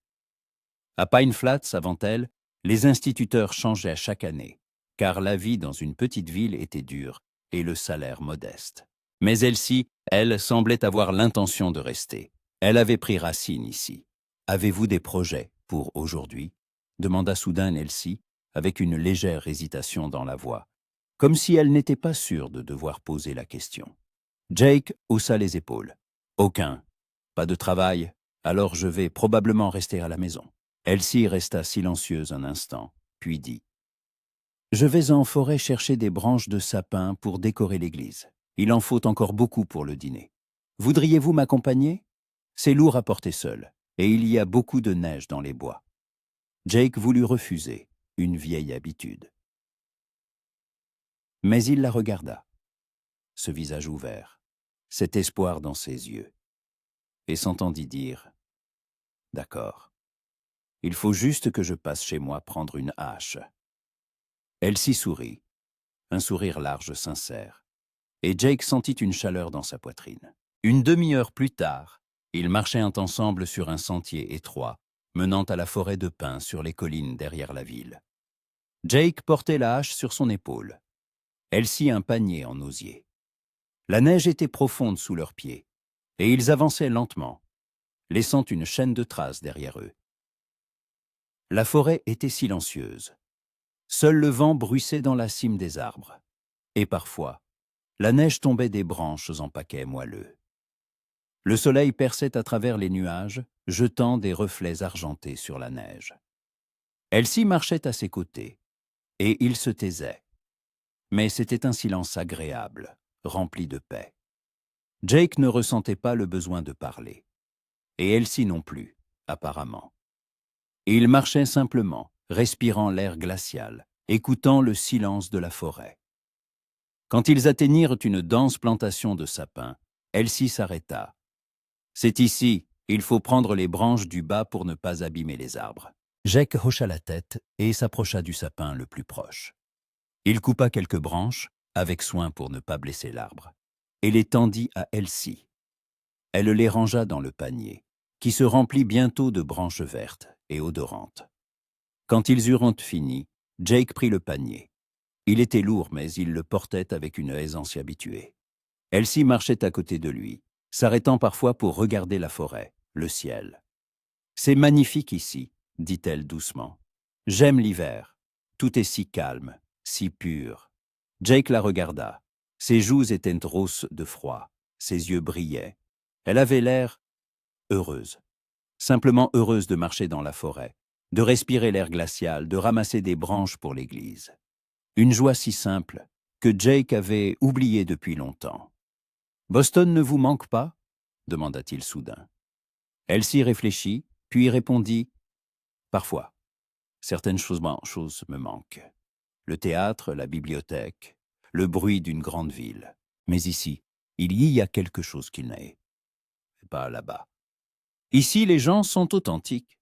À Pine Flats, avant elle, les instituteurs changeaient chaque année, car la vie dans une petite ville était dure et le salaire modeste. Mais Elsie, elle, semblait avoir l'intention de rester. Elle avait pris racine ici. « Avez-vous des projets pour aujourd'hui » demanda soudain Elsie, avec une légère hésitation dans la voix, comme si elle n'était pas sûre de devoir poser la question. Jake haussa les épaules. « Aucun. Pas de travail, alors je vais probablement rester à la maison. » Elsie resta silencieuse un instant, puis dit « Je vais en forêt chercher des branches de sapin pour décorer l'église. Il en faut encore beaucoup pour le dîner. Voudriez-vous m'accompagner? C'est lourd à porter seul, et il y a beaucoup de neige dans les bois. » Jake voulut refuser, une vieille habitude. Mais il la regarda, ce visage ouvert, cet espoir dans ses yeux, et s'entendit dire « D'accord, il faut juste que je passe chez moi prendre une hache. » Elle s'y sourit, un sourire large, sincère, et Jake sentit une chaleur dans sa poitrine. Une demi-heure plus tard, ils marchaient ensemble sur un sentier étroit, menant à la forêt de pins sur les collines derrière la ville. Jake portait la hache sur son épaule, Elsie un panier en osier. La neige était profonde sous leurs pieds, et ils avançaient lentement, laissant une chaîne de traces derrière eux. La forêt était silencieuse. Seul le vent bruissait dans la cime des arbres, et parfois, la neige tombait des branches en paquets moelleux. Le soleil perçait à travers les nuages, jetant des reflets argentés sur la neige. Elsie marchait à ses côtés, et il se taisait. Mais c'était un silence agréable, rempli de paix. Jake ne ressentait pas le besoin de parler, et Elsie non plus, apparemment. Ils marchaient simplement, respirant l'air glacial, écoutant le silence de la forêt. Quand ils atteignirent une dense plantation de sapins, Elsie s'arrêta. « C'est ici, il faut prendre les branches du bas pour ne pas abîmer les arbres. » Jake hocha la tête et s'approcha du sapin le plus proche. Il coupa quelques branches, avec soin pour ne pas blesser l'arbre, et les tendit à Elsie. Elle les rangea dans le panier, qui se remplit bientôt de branches vertes et odorantes. Quand ils eurent fini, Jake prit le panier. Il était lourd, mais il le portait avec une aisance habituée. Elsie marchait à côté de lui, s'arrêtant parfois pour regarder la forêt, le ciel. « C'est magnifique ici, » dit-elle doucement. « J'aime l'hiver. Tout est si calme, si pur. » Jake la regarda. Ses joues étaient roses de froid, ses yeux brillaient. Elle avait l'air heureuse, simplement heureuse de marcher dans la forêt, de respirer l'air glacial, de ramasser des branches pour l'église. Une joie si simple que Jake avait oubliée depuis longtemps. « Boston ne vous manque pas ?» demanda-t-il soudain. Elsie réfléchit, puis répondit « Parfois, certaines choses me manquent. Le théâtre, la bibliothèque, le bruit d'une grande ville. Mais ici, il y a quelque chose qui n'est pas là-bas. Ici, les gens sont authentiques.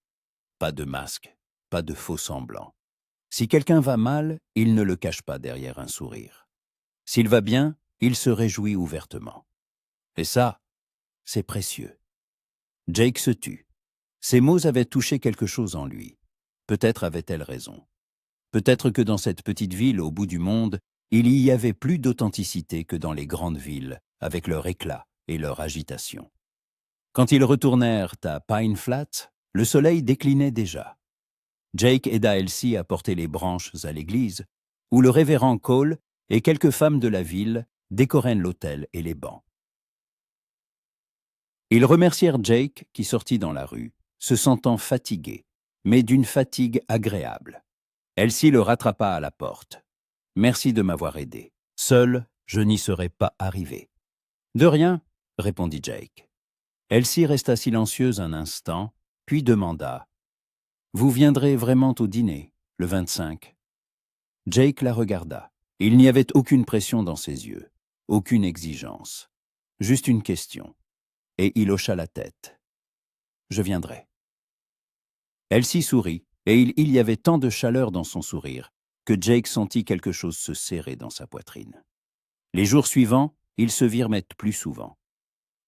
Pas de masque, pas de faux semblants. Si quelqu'un va mal, il ne le cache pas derrière un sourire. S'il va bien, il se réjouit ouvertement. Et ça, c'est précieux. » Jake se tut. Ces mots avaient touché quelque chose en lui. Peut-être avait-elle raison. Peut-être que dans cette petite ville au bout du monde, il y avait plus d'authenticité que dans les grandes villes, avec leur éclat et leur agitation. Quand ils retournèrent à Pine Flat, le soleil déclinait déjà. Jake aida Elsie à porter les branches à l'église, où le révérend Cole et quelques femmes de la ville décoraient l'autel et les bancs. Ils remercièrent Jake qui sortit dans la rue, se sentant fatigué, mais d'une fatigue agréable. Elsie le rattrapa à la porte. « Merci de m'avoir aidé. Seul, je n'y serais pas arrivé. »« De rien, » répondit Jake. Elsie resta silencieuse un instant, puis demanda « Vous viendrez vraiment au dîner, le 25 ?» Jake la regarda. Il n'y avait aucune pression dans ses yeux, aucune exigence, juste une question. Et il hocha la tête. « Je viendrai. » Elsie sourit, et il y avait tant de chaleur dans son sourire que Jake sentit quelque chose se serrer dans sa poitrine. Les jours suivants, ils se virent mettre plus souvent.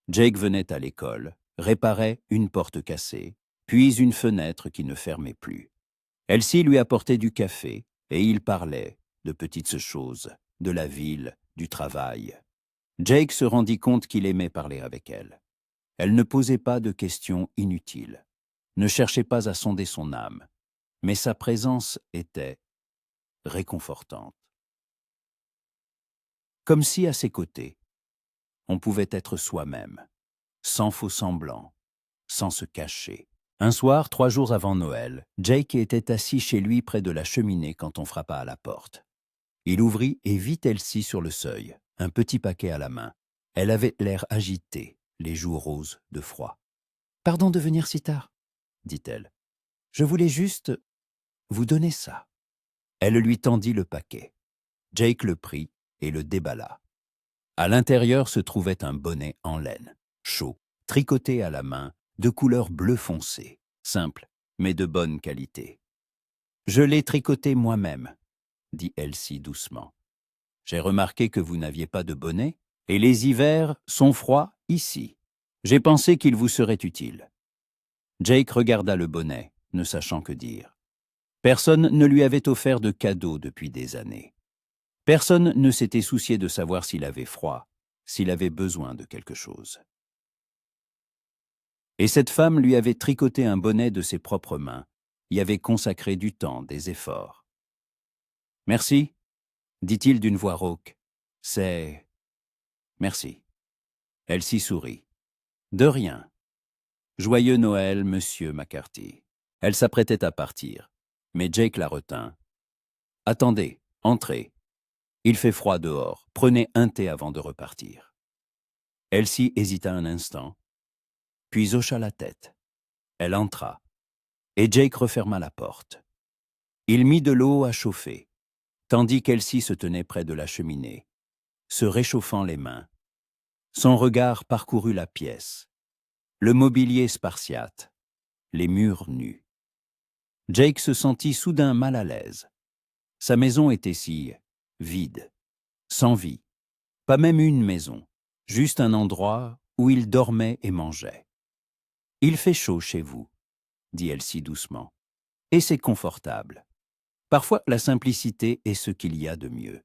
Jake venait à l'école, réparait une porte cassée, puis une fenêtre qui ne fermait plus. Elsie lui apportait du café, et ils parlaient de petites choses, de la ville, du travail. Jake se rendit compte qu'il aimait parler avec elle. Elle ne posait pas de questions inutiles, ne cherchait pas à sonder son âme, mais sa présence était réconfortante. Comme si à ses côtés, on pouvait être soi-même, sans faux semblant, sans se cacher. Un soir, 3 jours avant Noël, Jake était assis chez lui près de la cheminée quand on frappa à la porte. Il ouvrit et vit Elsie sur le seuil, un petit paquet à la main. Elle avait l'air agitée, les joues roses de froid. « Pardon de venir si tard, » dit-elle. « Je voulais juste vous donner ça. » Elle lui tendit le paquet. Jake le prit et le déballa. À l'intérieur se trouvait un bonnet en laine, chaud, tricoté à la main, de couleur bleu foncé, simple, mais de bonne qualité. « Je l'ai tricoté moi-même, » dit Elsie doucement. « J'ai remarqué que vous n'aviez pas de bonnet, et les hivers sont froids ici. J'ai pensé qu'il vous serait utile. » Jake regarda le bonnet, ne sachant que dire. Personne ne lui avait offert de cadeau depuis des années. Personne ne s'était soucié de savoir s'il avait froid, s'il avait besoin de quelque chose. Et cette femme lui avait tricoté un bonnet de ses propres mains, y avait consacré du temps, des efforts. « Merci, » dit-il d'une voix rauque. « C'est... merci. » Elsie sourit. « De rien. Joyeux Noël, monsieur McCarthy. » Elle s'apprêtait à partir, mais Jake la retint. « Attendez, entrez. Il fait froid dehors. Prenez un thé avant de repartir. » Elsie hésita un instant, puis hocha la tête. Elle entra, et Jake referma la porte. Il mit de l'eau à chauffer, tandis qu'Elsie se tenait près de la cheminée, se réchauffant les mains. Son regard parcourut la pièce, le mobilier spartiate, les murs nus. Jake se sentit soudain mal à l'aise. Sa maison était si vide, sans vie, pas même une maison, juste un endroit où il dormait et mangeait. « Il fait chaud chez vous, » dit Elsie doucement, « et c'est confortable. Parfois, la simplicité est ce qu'il y a de mieux. »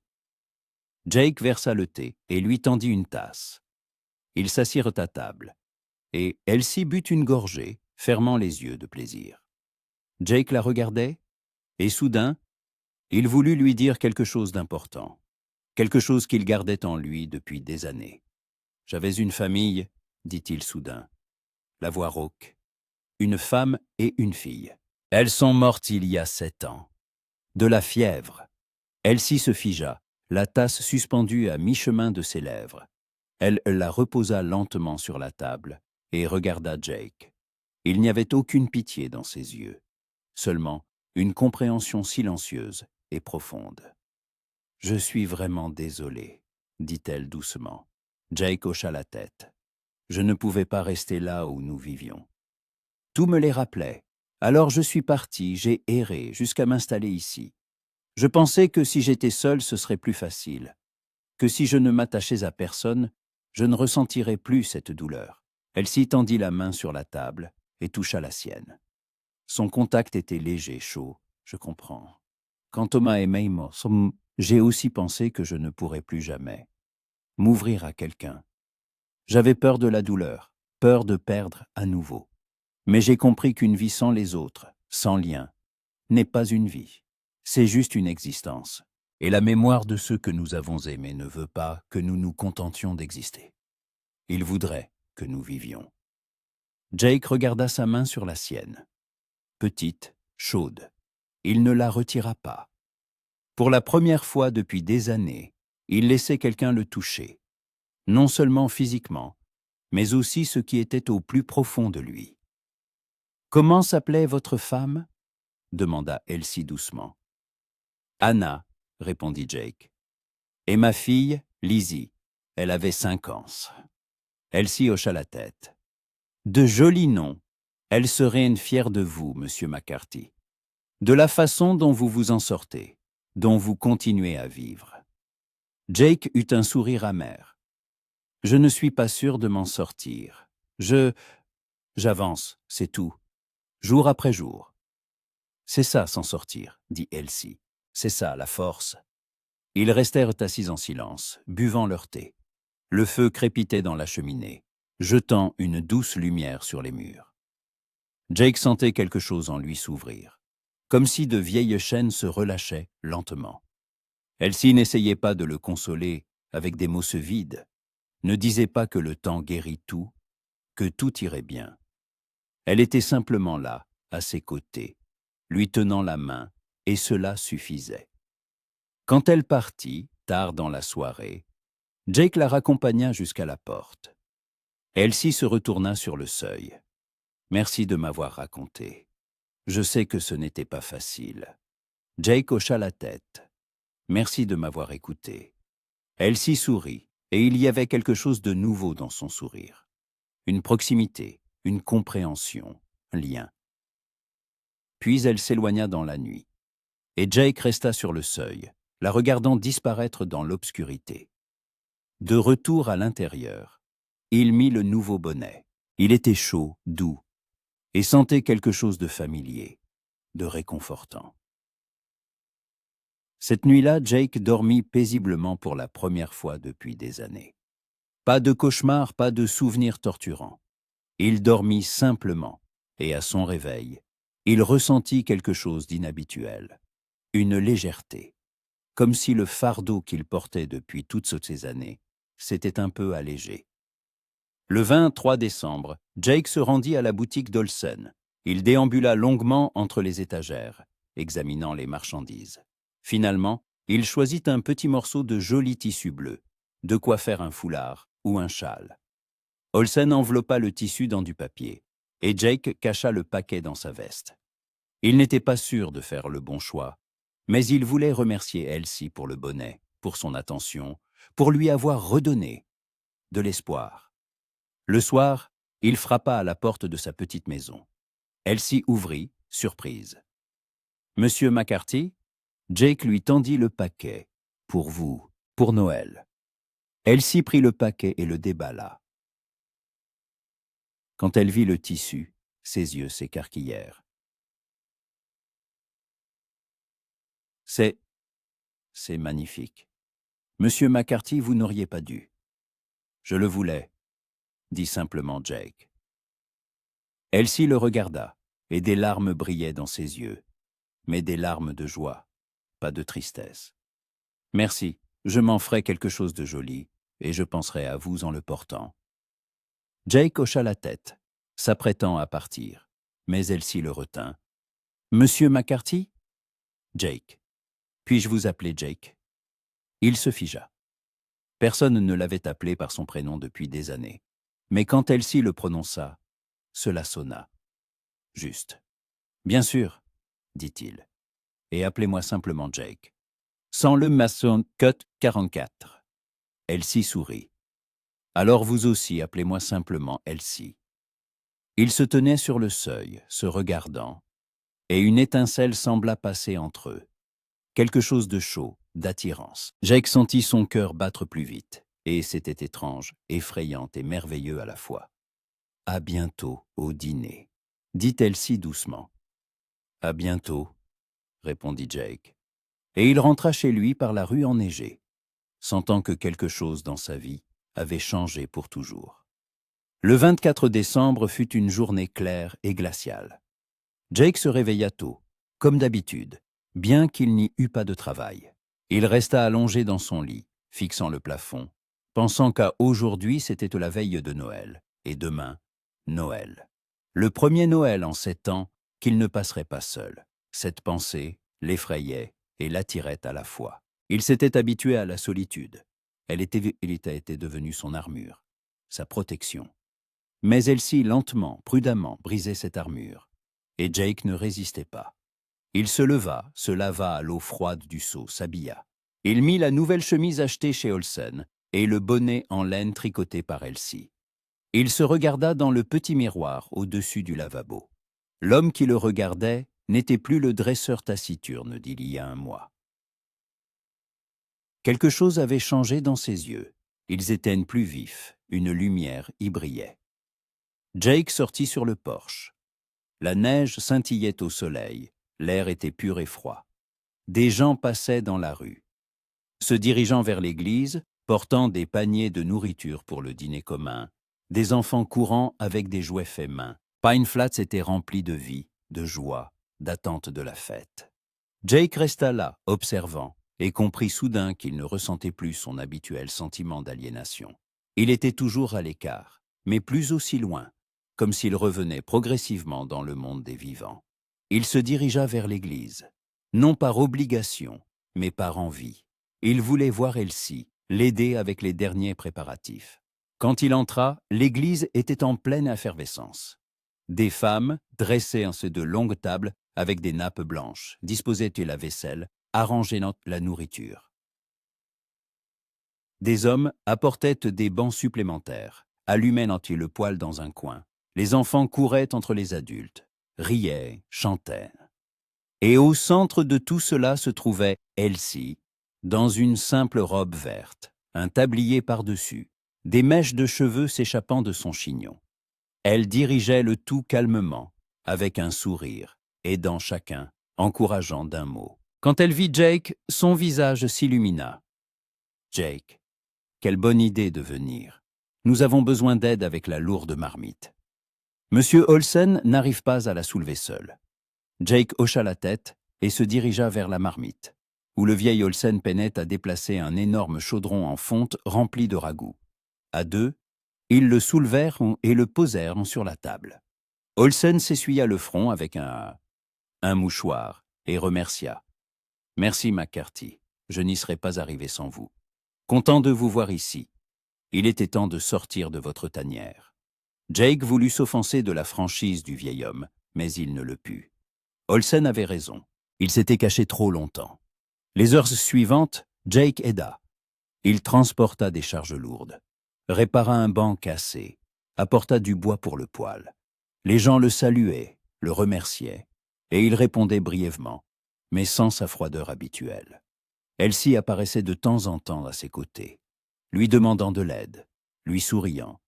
Jake versa le thé et lui tendit une tasse. Ils s'assirent à table, et Elsie but une gorgée, fermant les yeux de plaisir. Jake la regardait, et soudain, il voulut lui dire quelque chose d'important, quelque chose qu'il gardait en lui depuis des années. « J'avais une famille, » dit-il soudain, la voix rauque, « une femme et une fille. Elles sont mortes il y a 7 ans. De la fièvre. » Elsie se figea, la tasse suspendue à mi-chemin de ses lèvres. Elle la reposa lentement sur la table et regarda Jake. Il n'y avait aucune pitié dans ses yeux, seulement une compréhension silencieuse et profonde. « Je suis vraiment désolée, » dit-elle doucement. Jake hocha la tête. « Je ne pouvais pas rester là où nous vivions. Tout me les rappelait. Alors je suis parti, j'ai erré jusqu'à m'installer ici. Je pensais que si j'étais seul, ce serait plus facile, que si je ne m'attachais à personne, je ne ressentirais plus cette douleur. » Elle s'y tendit la main sur la table et toucha la sienne. Son contact était léger, chaud, je comprends. Quand Thomas et May sont, j'ai aussi pensé que je ne pourrais plus jamais m'ouvrir à quelqu'un. J'avais peur de la douleur, peur de perdre à nouveau. Mais j'ai compris qu'une vie sans les autres, sans lien, n'est pas une vie. C'est juste une existence. Et la mémoire de ceux que nous avons aimés ne veut pas que nous nous contentions d'exister. Il voudrait que nous vivions. Jake regarda sa main sur la sienne. Petite, chaude. Il ne la retira pas. Pour la première fois depuis des années, il laissait quelqu'un le toucher. Non seulement physiquement, mais aussi ce qui était au plus profond de lui. « Comment s'appelait votre femme » demanda Elsie doucement. « Anna » répondit Jake. « Et ma fille, Lizzie, elle avait 5 ans. » Elsie hocha la tête. « De jolis noms. Elle serait fière de vous, monsieur McCarthy. De la façon dont vous vous en sortez, dont vous continuez à vivre. » Jake eut un sourire amer. « Je ne suis pas sûr de m'en sortir. J'avance, c'est tout. Jour après jour. » « C'est ça, s'en sortir, » dit Elsie. « C'est ça, la force. » Ils restèrent assis en silence, buvant leur thé. Le feu crépitait dans la cheminée, jetant une douce lumière sur les murs. Jake sentait quelque chose en lui s'ouvrir, comme si de vieilles chaînes se relâchaient lentement. Elsie n'essayait pas de le consoler avec des mots vides, ne disait pas que le temps guérit tout, que tout irait bien. Elle était simplement là, à ses côtés, lui tenant la main, et cela suffisait. Quand elle partit, tard dans la soirée, Jake la raccompagna jusqu'à la porte. Elsie se retourna sur le seuil. « Merci de m'avoir raconté. Je sais que ce n'était pas facile. » Jake hocha la tête. « Merci de m'avoir écouté. » Elsie sourit, et il y avait quelque chose de nouveau dans son sourire. Une proximité, une compréhension, un lien. Puis elle s'éloigna dans la nuit, et Jake resta sur le seuil, la regardant disparaître dans l'obscurité. De retour à l'intérieur, il mit le nouveau bonnet. Il était chaud, doux, et sentait quelque chose de familier, de réconfortant. Cette nuit-là, Jake dormit paisiblement pour la première fois depuis des années. Pas de cauchemar, pas de souvenirs torturants. Il dormit simplement, et à son réveil, il ressentit quelque chose d'inhabituel, une légèreté, comme si le fardeau qu'il portait depuis toutes ces années s'était un peu allégé. Le 23 décembre, Jake se rendit à la boutique d'Olsen. Il déambula longuement entre les étagères, examinant les marchandises. Finalement, il choisit un petit morceau de joli tissu bleu, de quoi faire un foulard ou un châle. Olsen enveloppa le tissu dans du papier, et Jake cacha le paquet dans sa veste. Il n'était pas sûr de faire le bon choix, mais il voulait remercier Elsie pour le bonnet, pour son attention, pour lui avoir redonné de l'espoir. Le soir, il frappa à la porte de sa petite maison. Elsie ouvrit, surprise. « Monsieur McCarthy ?» Jake lui tendit le paquet. « Pour vous, pour Noël. » Elsie prit le paquet et le déballa. Quand elle vit le tissu, ses yeux s'écarquillèrent. « C'est magnifique. Monsieur McCarthy, vous n'auriez pas dû. »« Je le voulais, » dit simplement Jake. Elsie le regarda, et des larmes brillaient dans ses yeux, mais des larmes de joie, pas de tristesse. « Merci, je m'en ferai quelque chose de joli, et je penserai à vous en le portant. » Jake hocha la tête, s'apprêtant à partir, mais Elsie le retint. « Monsieur McCarthy ?»« Jake. Puis-je vous appeler Jake ?» Il se figea. Personne ne l'avait appelé par son prénom depuis des années, mais quand Elsie le prononça, cela sonna. Juste. « Bien sûr, » dit-il, « et appelez-moi simplement Jake. Sans le maçon Cut 44. » Elsie sourit. « Alors vous aussi, appelez-moi simplement Elsie. » Ils se tenaient sur le seuil, se regardant, et une étincelle sembla passer entre eux. Quelque chose de chaud, d'attirance. Jake sentit son cœur battre plus vite, et c'était étrange, effrayant et merveilleux à la fois. « À bientôt, au dîner, » dit Elsie doucement. « À bientôt, » répondit Jake, et il rentra chez lui par la rue enneigée, sentant que quelque chose dans sa vie avait changé pour toujours. Le 24 décembre fut une journée claire et glaciale. Jake se réveilla tôt, comme d'habitude, bien qu'il n'y eût pas de travail. Il resta allongé dans son lit, fixant le plafond, pensant qu'à aujourd'hui c'était la veille de Noël, et demain, Noël. Le premier Noël en 7 ans qu'il ne passerait pas seul. Cette pensée l'effrayait et l'attirait à la fois. Il s'était habitué à la solitude. Elle était devenue son armure, sa protection. Mais Elsie, lentement, prudemment, brisait cette armure. Et Jake ne résistait pas. Il se leva, se lava à l'eau froide du seau, s'habilla. Il mit la nouvelle chemise achetée chez Olsen et le bonnet en laine tricoté par Elsie. Il se regarda dans le petit miroir au-dessus du lavabo. L'homme qui le regardait n'était plus le dresseur taciturne d'il y a un mois. Quelque chose avait changé dans ses yeux. Ils étaient plus vifs, une lumière y brillait. Jake sortit sur le porche. La neige scintillait au soleil, l'air était pur et froid. Des gens passaient dans la rue. Se dirigeant vers l'église, portant des paniers de nourriture pour le dîner commun, des enfants courant avec des jouets faits main. Pine Flats était rempli de vie, de joie, d'attente de la fête. Jake resta là, observant, et comprit soudain qu'il ne ressentait plus son habituel sentiment d'aliénation. Il était toujours à l'écart, mais plus aussi loin, comme s'il revenait progressivement dans le monde des vivants. Il se dirigea vers l'église, non par obligation, mais par envie. Il voulait voir Elsie, l'aider avec les derniers préparatifs. Quand il entra, l'église était en pleine effervescence. Des femmes, dressées en ces de longues tables, avec des nappes blanches, disposaient la vaisselle, arrangeaient la nourriture. Des hommes apportaient des bancs supplémentaires, allumaient le poêle dans un coin. Les enfants couraient entre les adultes, riaient, chantaient. Et au centre de tout cela se trouvait Elsie, dans une simple robe verte, un tablier par-dessus, des mèches de cheveux s'échappant de son chignon. Elle dirigeait le tout calmement, avec un sourire, aidant chacun, encourageant d'un mot. Quand elle vit Jake, son visage s'illumina. « Jake, quelle bonne idée de venir. Nous avons besoin d'aide avec la lourde marmite. » Monsieur Olsen n'arrive pas à la soulever seul. Jake hocha la tête et se dirigea vers la marmite, où le vieil Olsen peinait à déplacer un énorme chaudron en fonte rempli de ragoût. À deux, ils le soulevèrent et le posèrent sur la table. Olsen s'essuya le front avec un mouchoir et remercia. « Merci, McCarthy. Je n'y serais pas arrivé sans vous. Content de vous voir ici. Il était temps de sortir de votre tanière. » Jake voulut s'offenser de la franchise du vieil homme, mais il ne le put. Olsen avait raison. Il s'était caché trop longtemps. Les heures suivantes, Jake aida. Il transporta des charges lourdes, répara un banc cassé, apporta du bois pour le poêle. Les gens le saluaient, le remerciaient, et il répondait brièvement, mais sans sa froideur habituelle. Elsie apparaissait de temps en temps à ses côtés, lui demandant de l'aide, lui souriant.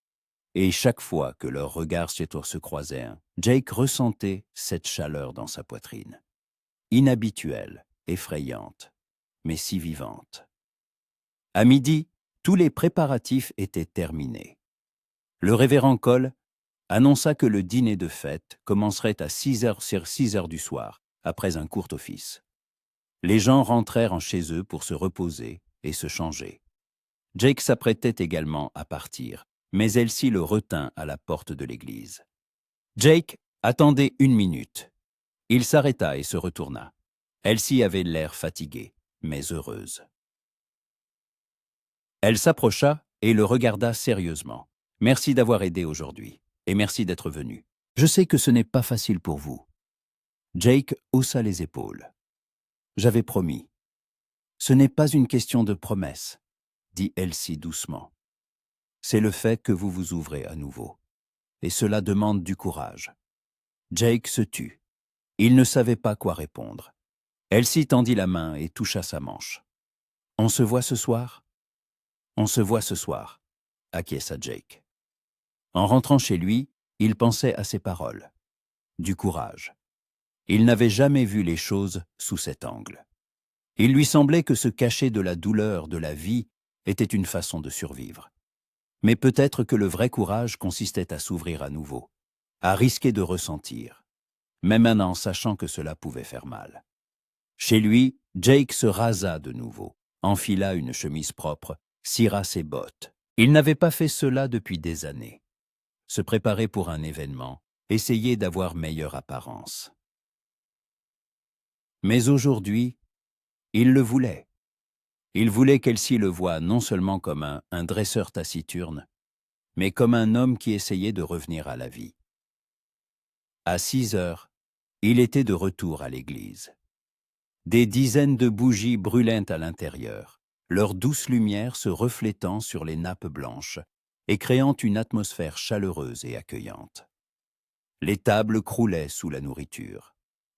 Et chaque fois que leurs regards se croisèrent, Jake ressentait cette chaleur dans sa poitrine. Inhabituelle, effrayante, mais si vivante. À midi, tous les préparatifs étaient terminés. Le révérend Cole annonça que le dîner de fête commencerait à 6 heures du soir, après un court office. Les gens rentrèrent chez eux pour se reposer et se changer. Jake s'apprêtait également à partir, mais Elsie le retint à la porte de l'église. Jake attendait 1 minute. Il s'arrêta et se retourna. Elsie avait l'air fatiguée, mais heureuse. Elle s'approcha et le regarda sérieusement. « Merci d'avoir aidé aujourd'hui, et merci d'être venu. Je sais que ce n'est pas facile pour vous. » Jake haussa les épaules. « J'avais promis. »« Ce n'est pas une question de promesse, » dit Elsie doucement. « C'est le fait que vous vous ouvrez à nouveau. Et cela demande du courage. » Jake se tut. Il ne savait pas quoi répondre. Elsie tendit la main et toucha sa manche. « On se voit ce soir ?»« On se voit ce soir, » acquiesça Jake. En rentrant chez lui, il pensait à ces paroles. Du courage. Il n'avait jamais vu les choses sous cet angle. Il lui semblait que se cacher de la douleur de la vie était une façon de survivre. Mais peut-être que le vrai courage consistait à s'ouvrir à nouveau, à risquer de ressentir, même en sachant que cela pouvait faire mal. Chez lui, Jake se rasa de nouveau, enfila une chemise propre, cira ses bottes. Il n'avait pas fait cela depuis des années. Se préparer pour un événement, essayer d'avoir meilleure apparence. Mais aujourd'hui, il le voulait. Il voulait qu'Elsie le voie non seulement comme un dresseur taciturne, mais comme un homme qui essayait de revenir à la vie. À 6 heures, il était de retour à l'église. Des dizaines de bougies brûlaient à l'intérieur, leur douce lumière se reflétant sur les nappes blanches et créant une atmosphère chaleureuse et accueillante. Les tables croulaient sous la nourriture.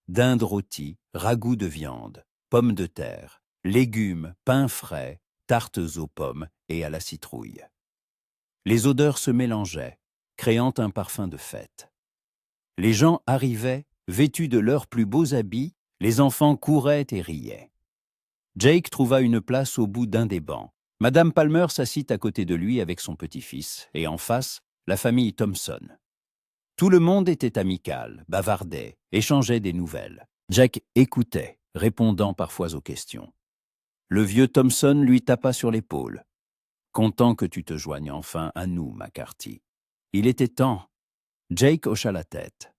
Dinde rôtie, ragoût de viande, pommes de terre, légumes, pain frais, tartes aux pommes et à la citrouille. Les odeurs se mélangeaient, créant un parfum de fête. Les gens arrivaient, vêtus de leurs plus beaux habits, les enfants couraient et riaient. Jake trouva une place au bout d'un des bancs. Madame Palmer s'assit à côté de lui avec son petit-fils, et en face, la famille Thompson. Tout le monde était amical, bavardait, échangeait des nouvelles. Jack écoutait, répondant parfois aux questions. Le vieux Thompson lui tapa sur l'épaule. « Content que tu te joignes enfin à nous, McCarthy. » Il était temps. Jake hocha la tête.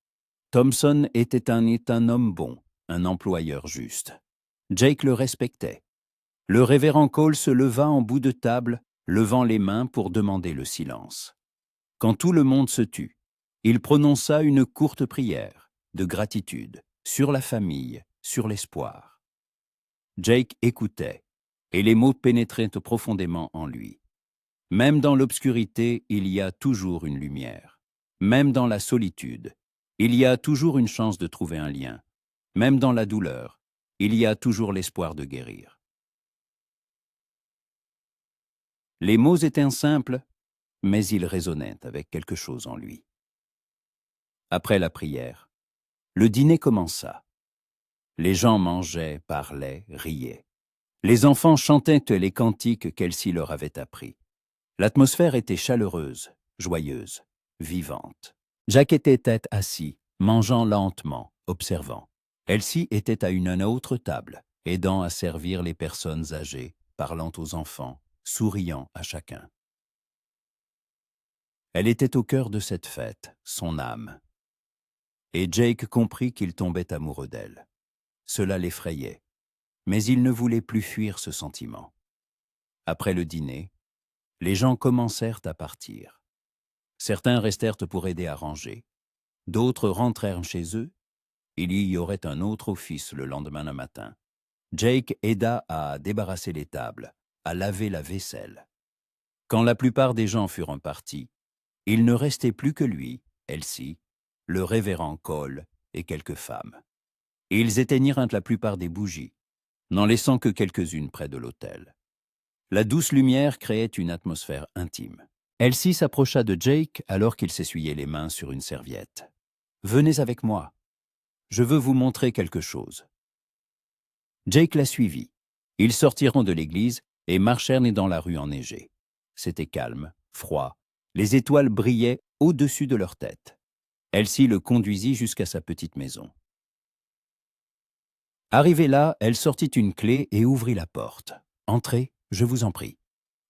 Thompson était un homme bon, un employeur juste. Jake le respectait. Le révérend Cole se leva en bout de table, levant les mains pour demander le silence. Quand tout le monde se tut, il prononça une courte prière de gratitude sur la famille, sur l'espoir. Jake écoutait, et les mots pénétraient profondément en lui. Même dans l'obscurité, il y a toujours une lumière. Même dans la solitude, il y a toujours une chance de trouver un lien. Même dans la douleur, il y a toujours l'espoir de guérir. Les mots étaient simples, mais ils résonnaient avec quelque chose en lui. Après la prière, le dîner commença. Les gens mangeaient, parlaient, riaient. Les enfants chantaient les cantiques qu'Elsie leur avait appris. L'atmosphère était chaleureuse, joyeuse, vivante. Jack était assis, mangeant lentement, observant. Elsie était à une autre table, aidant à servir les personnes âgées, parlant aux enfants, souriant à chacun. Elle était au cœur de cette fête, son âme. Et Jake comprit qu'il tombait amoureux d'elle. Cela l'effrayait, mais il ne voulait plus fuir ce sentiment. Après le dîner, les gens commencèrent à partir. Certains restèrent pour aider à ranger. D'autres rentrèrent chez eux. Il y aurait un autre office le lendemain matin. Jake aida à débarrasser les tables, à laver la vaisselle. Quand la plupart des gens furent partis, il ne restait plus que lui, Elsie, le révérend Cole et quelques femmes. Ils éteignirent la plupart des bougies, n'en laissant que quelques-unes près de l'autel. La douce lumière créait une atmosphère intime. Elsie s'approcha de Jake alors qu'il s'essuyait les mains sur une serviette. « Venez avec moi. Je veux vous montrer quelque chose. » Jake la suivit. Ils sortirent de l'église et marchèrent dans la rue enneigée. C'était calme, froid. Les étoiles brillaient au-dessus de leur tête. Elsie le conduisit jusqu'à sa petite maison. Arrivée là, elle sortit une clé et ouvrit la porte. « Entrez, je vous en prie. »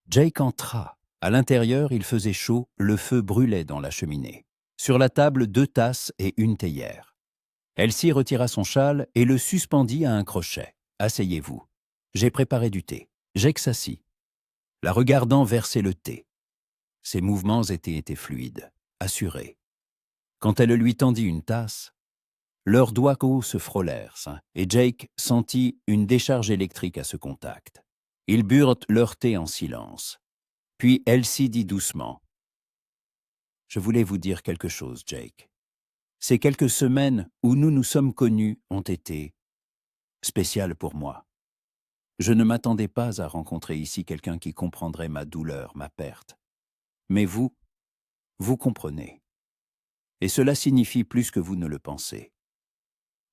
Jake entra. À l'intérieur, il faisait chaud, le feu brûlait dans la cheminée. Sur la table, 2 tasses et une théière. Elsie retira son châle et le suspendit à un crochet. « Asseyez-vous. J'ai préparé du thé. » Jake s'assit. La regardant verser le thé. Ses mouvements étaient fluides, assurés. Quand elle lui tendit une tasse, leurs doigts se frôlèrent, et Jake sentit une décharge électrique à ce contact. Ils burent leur thé en silence. Puis Elsie dit doucement, « Je voulais vous dire quelque chose, Jake. Ces quelques semaines où nous nous sommes connus ont été spéciales pour moi. Je ne m'attendais pas à rencontrer ici quelqu'un qui comprendrait ma douleur, ma perte. Mais vous comprenez. Et cela signifie plus que vous ne le pensez. »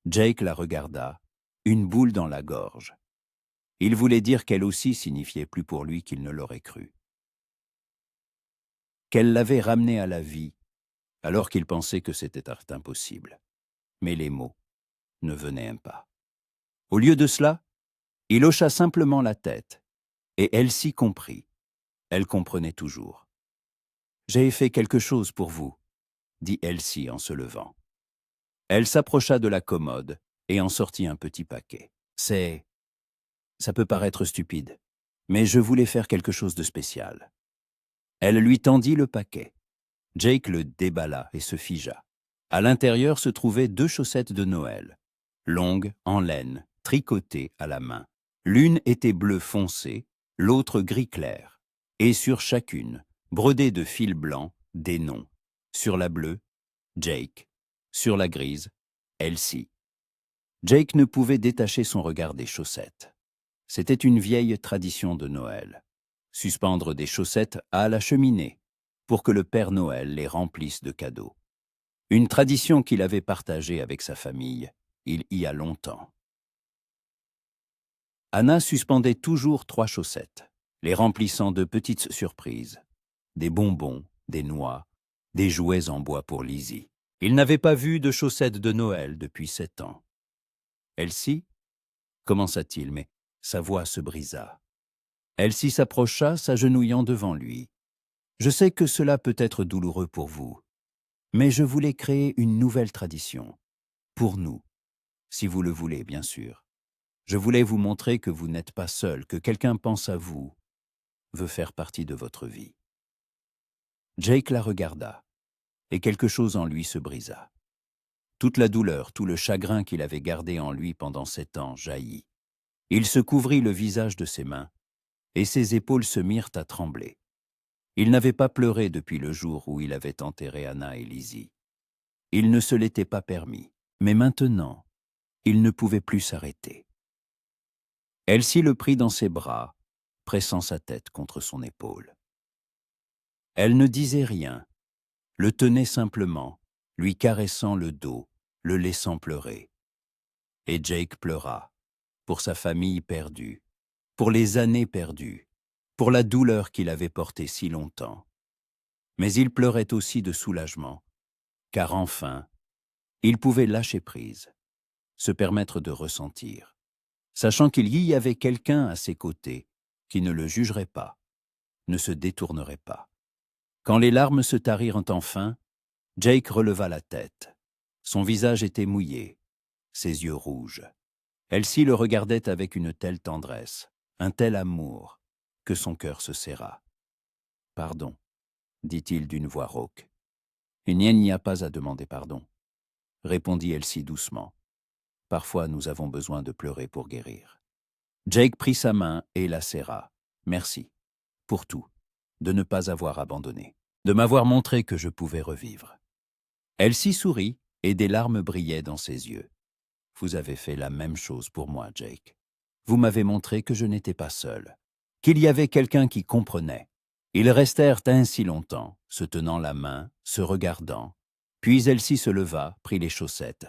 Jake la regarda, une boule dans la gorge. Il voulait dire qu'elle aussi signifiait plus pour lui qu'il ne l'aurait cru. Qu'elle l'avait ramené à la vie, alors qu'il pensait que c'était impossible. mais les mots ne venaient pas. Au lieu de cela, il hocha simplement la tête, et Elsie comprit. Elle comprenait toujours. « J'ai fait quelque chose pour vous, » dit Elsie en se levant. Elle s'approcha de la commode et en sortit un petit paquet. « Ça peut paraître stupide, mais je voulais faire quelque chose de spécial. » Elle lui tendit le paquet. Jake le déballa et se figea. À l'intérieur se trouvaient 2 chaussettes de Noël, longues, en laine, tricotées à la main. L'une était bleu foncé, l'autre gris clair, et sur chacune, brodés de fil blanc, des noms. Sur la bleue, Jake. Sur la grise, Elsie. Jake ne pouvait détacher son regard des chaussettes. C'était une vieille tradition de Noël. Suspendre des chaussettes à la cheminée pour que le Père Noël les remplisse de cadeaux. Une tradition qu'il avait partagée avec sa famille il y a longtemps. Anna suspendait toujours 3 chaussettes, les remplissant de petites surprises. Des bonbons, des noix, des jouets en bois pour Lizzie. Il n'avait pas vu de chaussettes de Noël depuis 7 ans. Elsie commença-t-il, mais sa voix se brisa. Elsie s'approcha, s'agenouillant devant lui. « Je sais que cela peut être douloureux pour vous, mais je voulais créer une nouvelle tradition. Pour nous, si vous le voulez, bien sûr. Je voulais vous montrer que vous n'êtes pas seul, que quelqu'un pense à vous, veut faire partie de votre vie. » Jake la regarda, et quelque chose en lui se brisa. Toute la douleur, tout le chagrin qu'il avait gardé en lui pendant 7 ans jaillit. Il se couvrit le visage de ses mains, et ses épaules se mirent à trembler. Il n'avait pas pleuré depuis le jour où il avait enterré Anna et Lizzie. Il ne se l'était pas permis, mais maintenant, il ne pouvait plus s'arrêter. Elsie le prit dans ses bras, pressant sa tête contre son épaule. Elle ne disait rien, le tenait simplement, lui caressant le dos, le laissant pleurer. Et Jake pleura, pour sa famille perdue, pour les années perdues, pour la douleur qu'il avait portée si longtemps. Mais il pleurait aussi de soulagement, car enfin, il pouvait lâcher prise, se permettre de ressentir, sachant qu'il y avait quelqu'un à ses côtés qui ne le jugerait pas, ne se détournerait pas. Quand les larmes se tarirent enfin, Jake releva la tête. Son visage était mouillé, ses yeux rouges. Elsie le regardait avec une telle tendresse, un tel amour, que son cœur se serra. « Pardon, » dit-il d'une voix rauque. « Il n'y a pas à demander pardon, » répondit Elsie doucement. « Parfois, nous avons besoin de pleurer pour guérir. » Jake prit sa main et la serra. « Merci, pour tout, de ne pas avoir abandonné, de m'avoir montré que je pouvais revivre. » Elsie sourit et des larmes brillaient dans ses yeux. « Vous avez fait la même chose pour moi, Jake. Vous m'avez montré que je n'étais pas seul, qu'il y avait quelqu'un qui comprenait. » Ils restèrent ainsi longtemps, se tenant la main, se regardant. Puis Elsie se leva, prit les chaussettes.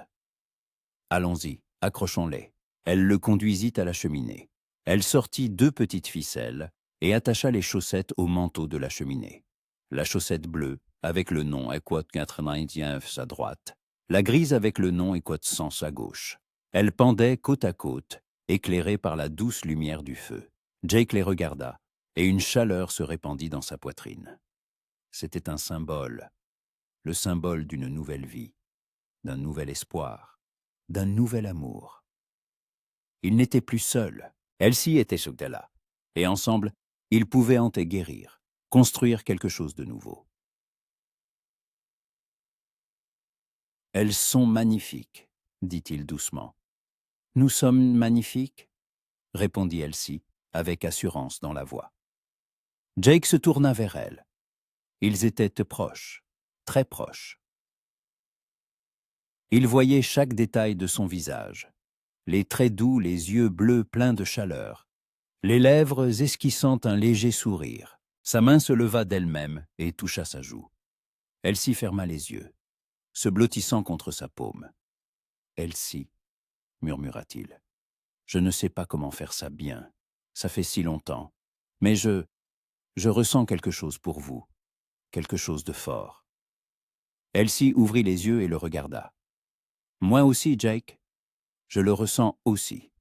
« Allons-y, accrochons-les. » Elle le conduisit à la cheminée. Elle sortit 2 petites ficelles et attacha les chaussettes au manteau de la cheminée. La chaussette bleue, avec le nom Equot 99 à droite, la grise avec le nom Equot 100 à gauche. Elles pendaient côte à côte, éclairées par la douce lumière du feu. Jake les regarda, et une chaleur se répandit dans sa poitrine. C'était un symbole, le symbole d'une nouvelle vie, d'un nouvel espoir, d'un nouvel amour. Il n'était plus seul, Elsie était là, et ensemble, ils pouvaient en guérir, construire quelque chose de nouveau. « Elles sont magnifiques, » dit-il doucement. « Nous sommes magnifiques ?» répondit Elsie, avec assurance dans la voix. Jake se tourna vers elle. Ils étaient proches, très proches. Il voyait chaque détail de son visage, les traits doux, les yeux bleus pleins de chaleur, les lèvres esquissant un léger sourire. Sa main se leva d'elle-même et toucha sa joue. Elsie ferma les yeux, se blottissant contre sa paume. « Elsie, » murmura-t-il, « je ne sais pas comment faire ça bien, ça fait si longtemps, mais je ressens quelque chose pour vous, quelque chose de fort. » Elsie ouvrit les yeux et le regarda. Moi aussi, Jake. Je le ressens aussi.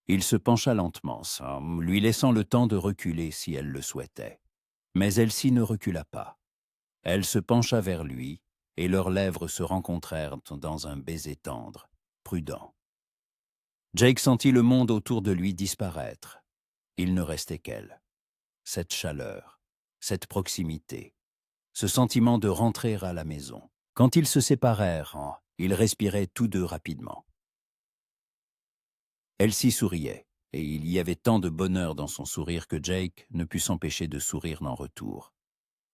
Il se pencha lentement, lui laissant le temps de reculer si elle le souhaitait. Mais Elsie ne recula pas. Elle se pencha vers lui, et leurs lèvres se rencontrèrent dans un baiser tendre, prudent. Jake sentit le monde autour de lui disparaître. Il ne restait qu'elle. Cette chaleur, cette proximité, ce sentiment de rentrer à la maison. Quand ils se séparèrent, ils respiraient tous deux rapidement. Elsie souriait, et il y avait tant de bonheur dans son sourire que Jake ne put s'empêcher de sourire en retour.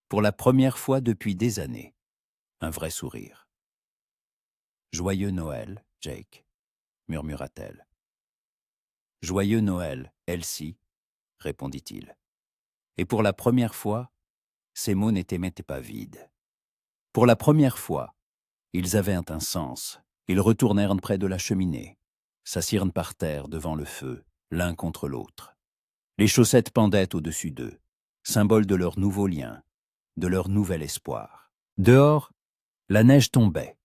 Pour la première fois depuis des années, un vrai sourire. « Joyeux Noël, Jake », murmura-t-elle. « Joyeux Noël, Elsie », répondit-il. Et pour la première fois, ces mots n'étaient pas vides. Pour la première fois, ils avaient un sens. Ils retournèrent près de la cheminée, s'assirent par terre devant le feu, l'un contre l'autre. Les chaussettes pendaient au-dessus d'eux, symbole de leur nouveau lien, de leur nouvel espoir. Dehors, la neige tombait,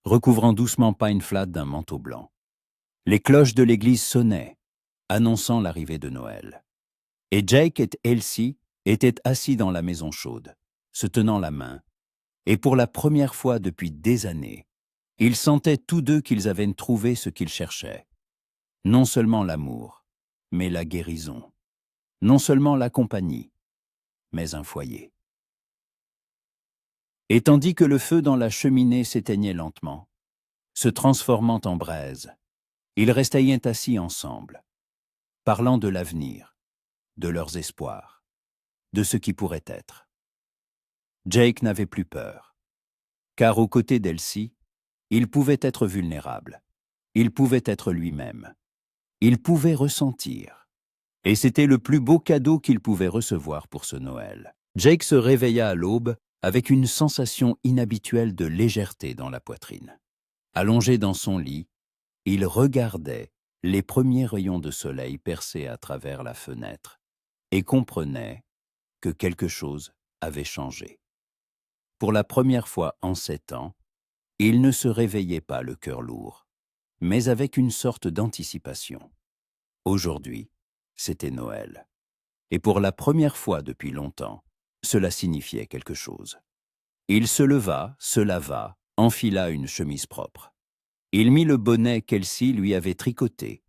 recouvrant doucement Pine Flat d'un manteau blanc. Les cloches de l'église sonnaient, annonçant l'arrivée de Noël. Et Jake et Elsie étaient assis dans la maison chaude, se tenant la main, et pour la première fois depuis des années, ils sentaient tous deux qu'ils avaient trouvé ce qu'ils cherchaient. Non seulement l'amour, mais la guérison. Non seulement la compagnie, mais un foyer. Et tandis que le feu dans la cheminée s'éteignait lentement, se transformant en braise, ils restaient assis ensemble, parlant de l'avenir, de leurs espoirs, de ce qui pourrait être. Jake n'avait plus peur, car aux côtés d'Elsie, il pouvait être vulnérable, il pouvait être lui-même, il pouvait ressentir. Et c'était le plus beau cadeau qu'il pouvait recevoir pour ce Noël. Jake se réveilla à l'aube avec une sensation inhabituelle de légèreté dans la poitrine. Allongé dans son lit, il regardait les premiers rayons de soleil percer à travers la fenêtre et comprenait que quelque chose avait changé. Pour la première fois en 7 ans, il ne se réveillait pas le cœur lourd, mais avec une sorte d'anticipation. Aujourd'hui, c'était Noël. Et pour la première fois depuis longtemps, cela signifiait quelque chose. Il se leva, se lava, enfila une chemise propre. Il mit le bonnet qu'Elsie lui avait tricoté,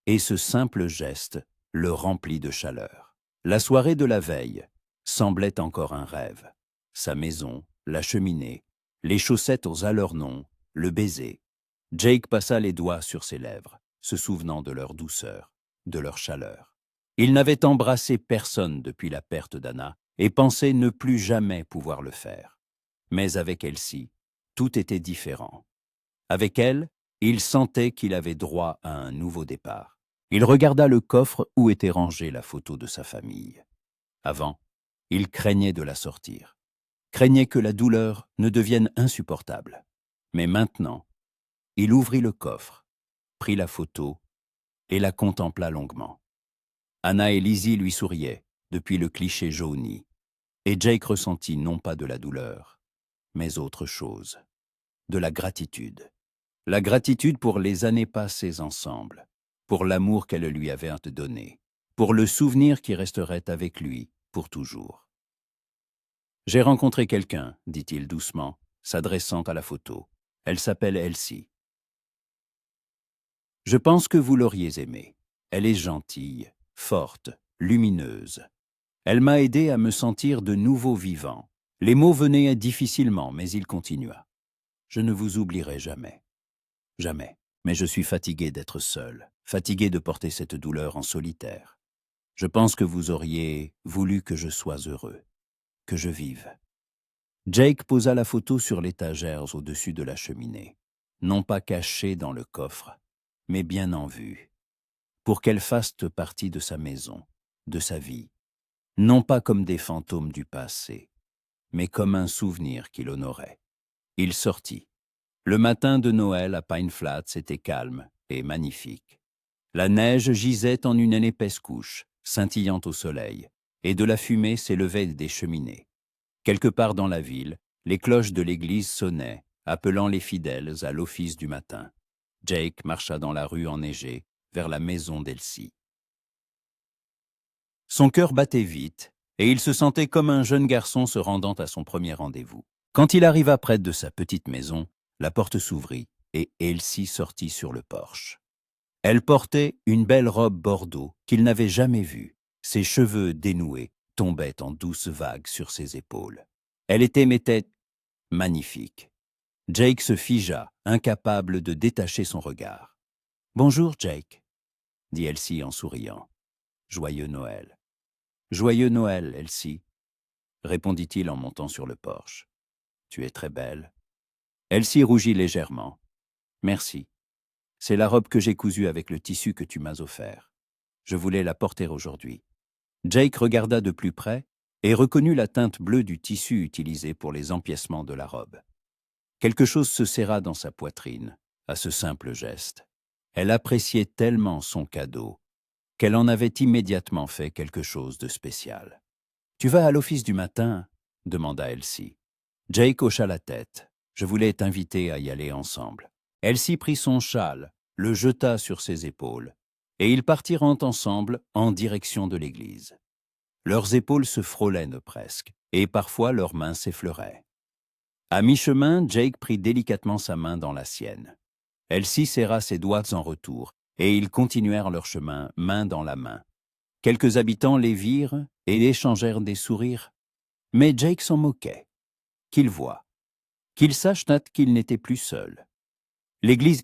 et ce simple geste le remplit de chaleur. La soirée de la veille semblait encore un rêve. Sa maison, la cheminée, les chaussettes aux à leur nom, le baiser. Jake passa les doigts sur ses lèvres, se souvenant de leur douceur, de leur chaleur. Il n'avait embrassé personne depuis la perte d'Anna et pensait ne plus jamais pouvoir le faire. Mais avec Elsie, tout était différent. Avec elle, il sentait qu'il avait droit à un nouveau départ. Il regarda le coffre où était rangée la photo de sa famille. Avant, il craignait de la sortir, craignait que la douleur ne devienne insupportable. Mais maintenant, il ouvrit le coffre, prit la photo et la contempla longuement. Anna et Lizzie lui souriaient depuis le cliché jauni, et Jake ressentit non pas de la douleur, mais autre chose, de la gratitude. La gratitude pour les années passées ensemble, pour l'amour qu'elle lui avait donné, pour le souvenir qui resterait avec lui pour toujours. « J'ai rencontré quelqu'un, dit-il doucement, s'adressant à la photo. Elle s'appelle Elsie. Je pense que vous l'auriez aimée. Elle est gentille, forte, lumineuse. Elle m'a aidé à me sentir de nouveau vivant. Les mots venaient difficilement, mais il continua. Je ne vous oublierai jamais. Jamais. Mais je suis fatigué d'être seul, fatigué de porter cette douleur en solitaire. Je pense que vous auriez voulu que je sois heureux, que je vive. » Jake posa la photo sur l'étagère au-dessus de la cheminée, non pas cachée dans le coffre, mais bien en vue, pour qu'elle fasse partie de sa maison, de sa vie, non pas comme des fantômes du passé, mais comme un souvenir qu'il honorait. Il sortit. Le matin de Noël à Pine Flats était calme et magnifique. La neige gisait en une épaisse couche, scintillant au soleil, et de la fumée s'élevait des cheminées. Quelque part dans la ville, les cloches de l'église sonnaient, appelant les fidèles à l'office du matin. Jake marcha dans la rue enneigée vers la maison d'Elsie. Son cœur battait vite, et il se sentait comme un jeune garçon se rendant à son premier rendez-vous. Quand il arriva près de sa petite maison, la porte s'ouvrit et Elsie sortit sur le porche. Elle portait une belle robe bordeaux qu'il n'avait jamais vue. Ses cheveux dénoués tombaient en douces vagues sur ses épaules. Elle était magnifique. Jake se figea, incapable de détacher son regard. « Bonjour, Jake, » dit Elsie en souriant. « Joyeux Noël. »« Joyeux Noël, Elsie, » répondit-il en montant sur le porche. « Tu es très belle. » Elsie rougit légèrement. « Merci. C'est la robe que j'ai cousue avec le tissu que tu m'as offert. Je voulais la porter aujourd'hui. » Jake regarda de plus près et reconnut la teinte bleue du tissu utilisé pour les empiècements de la robe. Quelque chose se serra dans sa poitrine, à ce simple geste. Elle appréciait tellement son cadeau qu'elle en avait immédiatement fait quelque chose de spécial. « Tu vas à l'office du matin ?» demanda Elsie. Jake hocha la tête. « Je voulais t'inviter à y aller ensemble. » Elsie prit son châle, le jeta sur ses épaules, et ils partirent ensemble en direction de l'église. Leurs épaules se frôlaient presque, et parfois leurs mains s'effleuraient. À mi-chemin, Jake prit délicatement sa main dans la sienne. Elsie serra ses doigts en retour, et ils continuèrent leur chemin, main dans la main. Quelques habitants les virent et échangèrent des sourires. Mais Jake s'en moquait. Qu'il voie, qu'il sache qu'il n'était plus seul. L'église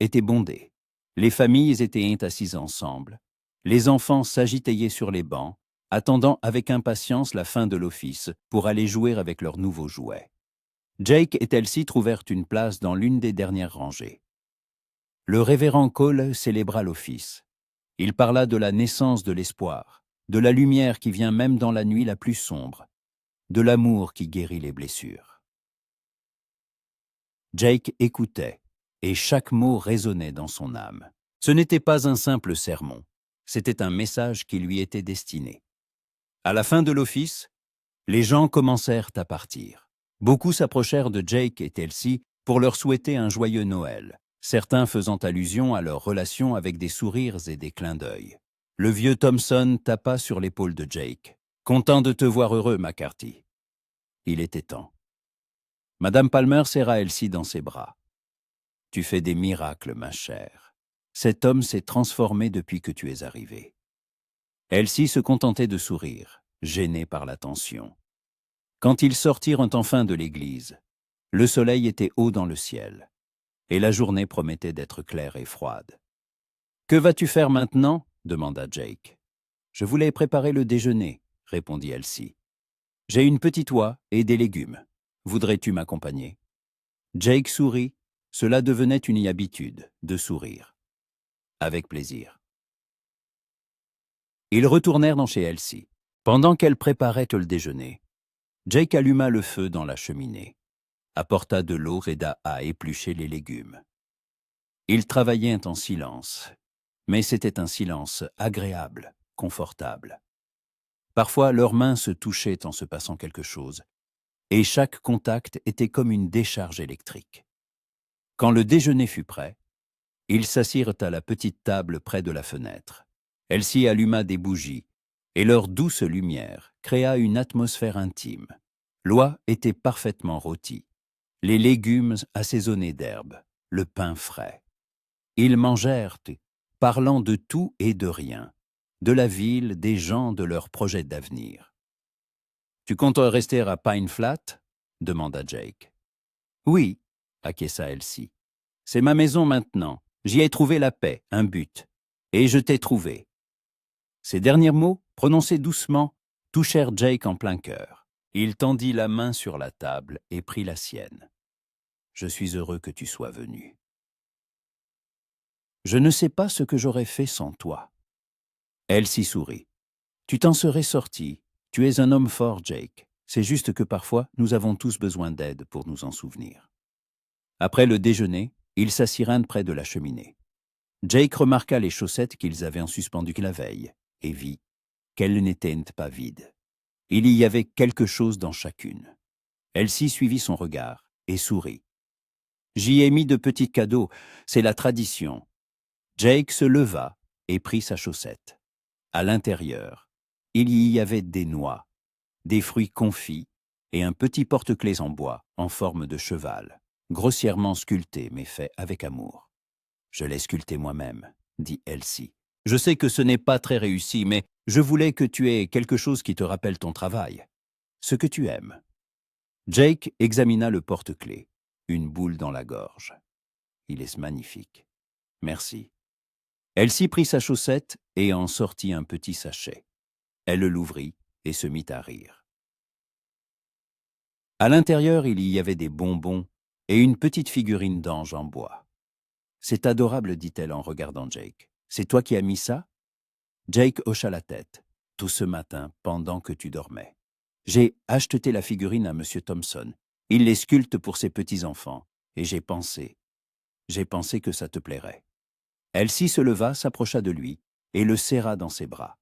était bondée. Les familles étaient assises ensemble. Les enfants s'agitaient sur les bancs, attendant avec impatience la fin de l'office pour aller jouer avec leurs nouveaux jouets. Jake et Elsie trouvèrent une place dans l'une des dernières rangées. Le révérend Cole célébra l'office. Il parla de la naissance de l'espoir, de la lumière qui vient même dans la nuit la plus sombre, de l'amour qui guérit les blessures. Jake écoutait, et chaque mot résonnait dans son âme. Ce n'était pas un simple sermon, c'était un message qui lui était destiné. À la fin de l'office, les gens commencèrent à partir. Beaucoup s'approchèrent de Jake et Elsie pour leur souhaiter un joyeux Noël, certains faisant allusion à leur relation avec des sourires et des clins d'œil. Le vieux Thompson tapa sur l'épaule de Jake. « Content de te voir heureux, McCarthy. » Il était temps. Madame Palmer serra Elsie dans ses bras. « Tu fais des miracles, ma chère. Cet homme s'est transformé depuis que tu es arrivée. » Elsie se contentait de sourire, gênée par la tension. Quand ils sortirent enfin de l'église, le soleil était haut dans le ciel, et la journée promettait d'être claire et froide. « Que vas-tu faire maintenant ?» demanda Jake. « Je voulais préparer le déjeuner, » répondit Elsie. « J'ai une petite oie et des légumes. Voudrais-tu m'accompagner ?» Jake sourit. Cela devenait une habitude, de sourire. « Avec plaisir. » Ils retournèrent dans chez Elsie. Pendant qu'elle préparait le déjeuner, Jake alluma le feu dans la cheminée, apporta de l'eau et aida à éplucher les légumes. Ils travaillaient en silence, mais c'était un silence agréable, confortable. Parfois, leurs mains se touchaient en se passant quelque chose, et chaque contact était comme une décharge électrique. Quand le déjeuner fut prêt, ils s'assirent à la petite table près de la fenêtre. Elsie alluma des bougies, et leur douce lumière créa une atmosphère intime. L'oie était parfaitement rôtie, les légumes assaisonnés d'herbes, le pain frais. Ils mangèrent, parlant de tout et de rien, de la ville, des gens, de leurs projets d'avenir. « Tu comptes rester à Pine Flat ?» demanda Jake. « Oui, » acquiesça Elsie. « C'est ma maison maintenant. J'y ai trouvé la paix, un but. Et je t'ai trouvé. » Ces derniers mots, prononcés doucement, touchèrent Jake en plein cœur. Il tendit la main sur la table et prit la sienne. « Je suis heureux que tu sois venu. Je ne sais pas ce que j'aurais fait sans toi. » Elsie sourit. « Tu t'en serais sorti. Tu es un homme fort, Jake. C'est juste que parfois, nous avons tous besoin d'aide pour nous en souvenir. » Après le déjeuner, ils s'assirent près de la cheminée. Jake remarqua les chaussettes qu'ils avaient en suspendu la veille et vit qu'elles n'étaient pas vides. Il y avait quelque chose dans chacune. Elsie suivit son regard et sourit. J'y ai mis de petits cadeaux, c'est la tradition. Jake se leva et prit sa chaussette. À l'intérieur, il y avait des noix, des fruits confits et un petit porte-clés en bois en forme de cheval, grossièrement sculpté mais fait avec amour. Je l'ai sculpté moi-même, dit Elsie. Je sais que ce n'est pas très réussi, mais je voulais que tu aies quelque chose qui te rappelle ton travail, ce que tu aimes. Jake examina le porte-clés, une boule dans la gorge. Il est magnifique. Merci. Elsie prit sa chaussette et en sortit un petit sachet. Elle l'ouvrit et se mit à rire. À l'intérieur, il y avait des bonbons et une petite figurine d'ange en bois. « C'est adorable, dit-elle en regardant Jake. C'est toi qui as mis ça ?» Jake hocha la tête. « Tout ce matin, pendant que tu dormais. J'ai acheté la figurine à M. Thompson. Il les sculpte pour ses petits-enfants. Et j'ai pensé que ça te plairait. » Elsie se leva, s'approcha de lui et le serra dans ses bras.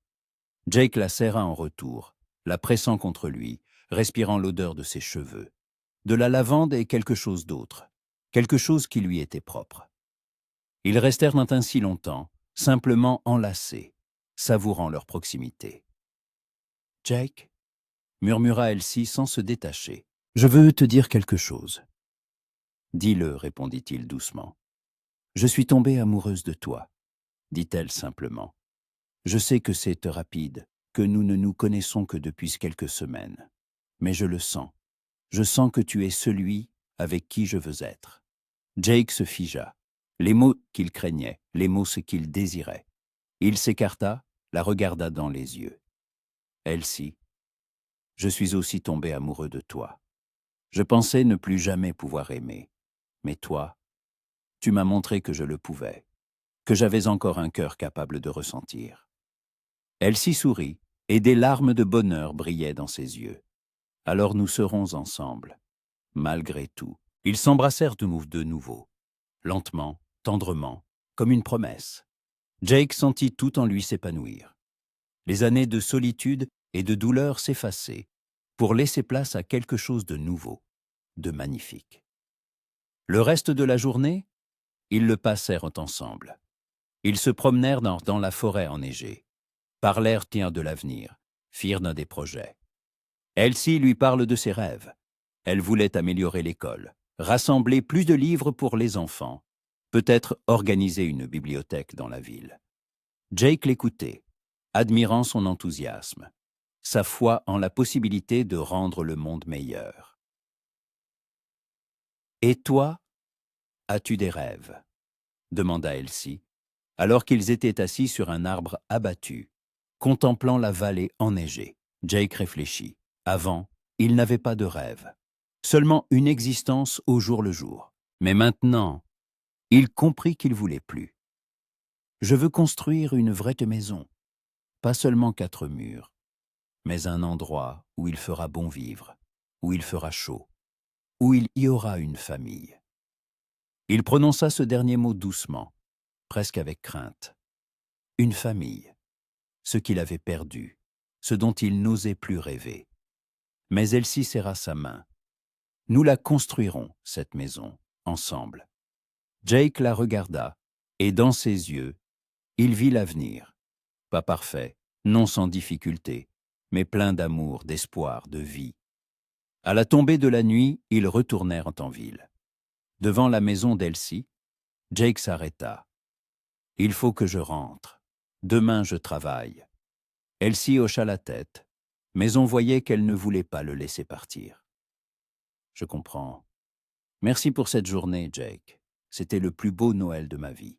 Jake la serra en retour, la pressant contre lui, respirant l'odeur de ses cheveux, de la lavande et quelque chose d'autre, quelque chose qui lui était propre. Ils restèrent ainsi longtemps, simplement enlacés, savourant leur proximité. « Jake, » murmura Elsie sans se détacher, « je veux te dire quelque chose. »« Dis-le, » répondit-il doucement. « Je suis tombée amoureuse de toi, » dit-elle simplement. « Je sais que c'est rapide, que nous ne nous connaissons que depuis quelques semaines. Mais je le sens. Je sens que tu es celui avec qui je veux être. » Jake se figea. Les mots qu'il craignait, les mots ce qu'il désirait. Il s'écarta, la regarda dans les yeux. « Elsie, je suis aussi tombé amoureux de toi. Je pensais ne plus jamais pouvoir aimer. Mais toi, tu m'as montré que je le pouvais, que j'avais encore un cœur capable de ressentir. » Elsie sourit, et des larmes de bonheur brillaient dans ses yeux. « Alors nous serons ensemble. » Malgré tout, ils s'embrassèrent de nouveau, lentement, tendrement, comme une promesse. Jake sentit tout en lui s'épanouir. Les années de solitude et de douleur s'effaçaient pour laisser place à quelque chose de nouveau, de magnifique. Le reste de la journée, ils le passèrent ensemble. Ils se promenèrent dans la forêt enneigée, parlèrent de l'avenir, firent des projets. Elsie lui parle de ses rêves. Elle voulait améliorer l'école, rassembler plus de livres pour les enfants, peut-être organiser une bibliothèque dans la ville. Jake l'écoutait, admirant son enthousiasme, sa foi en la possibilité de rendre le monde meilleur. « Et toi, as-tu des rêves ?» demanda Elsie, alors qu'ils étaient assis sur un arbre abattu, contemplant la vallée enneigée. Jake réfléchit. Avant, il n'avait pas de rêve, seulement une existence au jour le jour. Mais maintenant, il comprit qu'il voulait plus. « Je veux construire une vraie maison, pas seulement 4 murs, mais un endroit où il fera bon vivre, où il fera chaud, où il y aura une famille. » Il prononça ce dernier mot doucement, presque avec crainte. Une famille, ce qu'il avait perdu, ce dont il n'osait plus rêver. Mais Elsie serra sa main. « Nous la construirons, cette maison, ensemble. » Jake la regarda, et dans ses yeux, il vit l'avenir. Pas parfait, non sans difficulté, mais plein d'amour, d'espoir, de vie. À la tombée de la nuit, ils retournèrent en ville. Devant la maison d'Elsie, Jake s'arrêta. « Il faut que je rentre. Demain, je travaille. » Elsie hocha la tête, mais on voyait qu'elle ne voulait pas le laisser partir. « Je comprends. Merci pour cette journée, Jake. C'était le plus beau Noël de ma vie. »«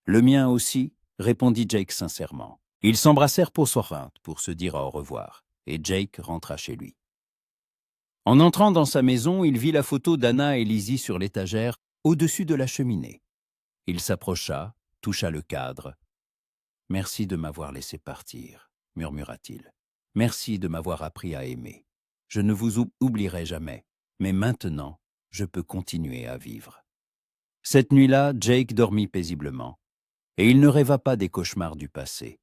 Le mien aussi, » répondit Jake sincèrement. Ils s'embrassèrent pour se dire au revoir, et Jake rentra chez lui. En entrant dans sa maison, il vit la photo d'Anna et Lizzie sur l'étagère, au-dessus de la cheminée. Il s'approcha, toucha le cadre. « Merci de m'avoir laissé partir, » murmura-t-il. « Merci de m'avoir appris à aimer. Je ne vous oublierai jamais, mais maintenant, je peux continuer à vivre. » Cette nuit-là, Jake dormit paisiblement, et il ne rêva pas des cauchemars du passé,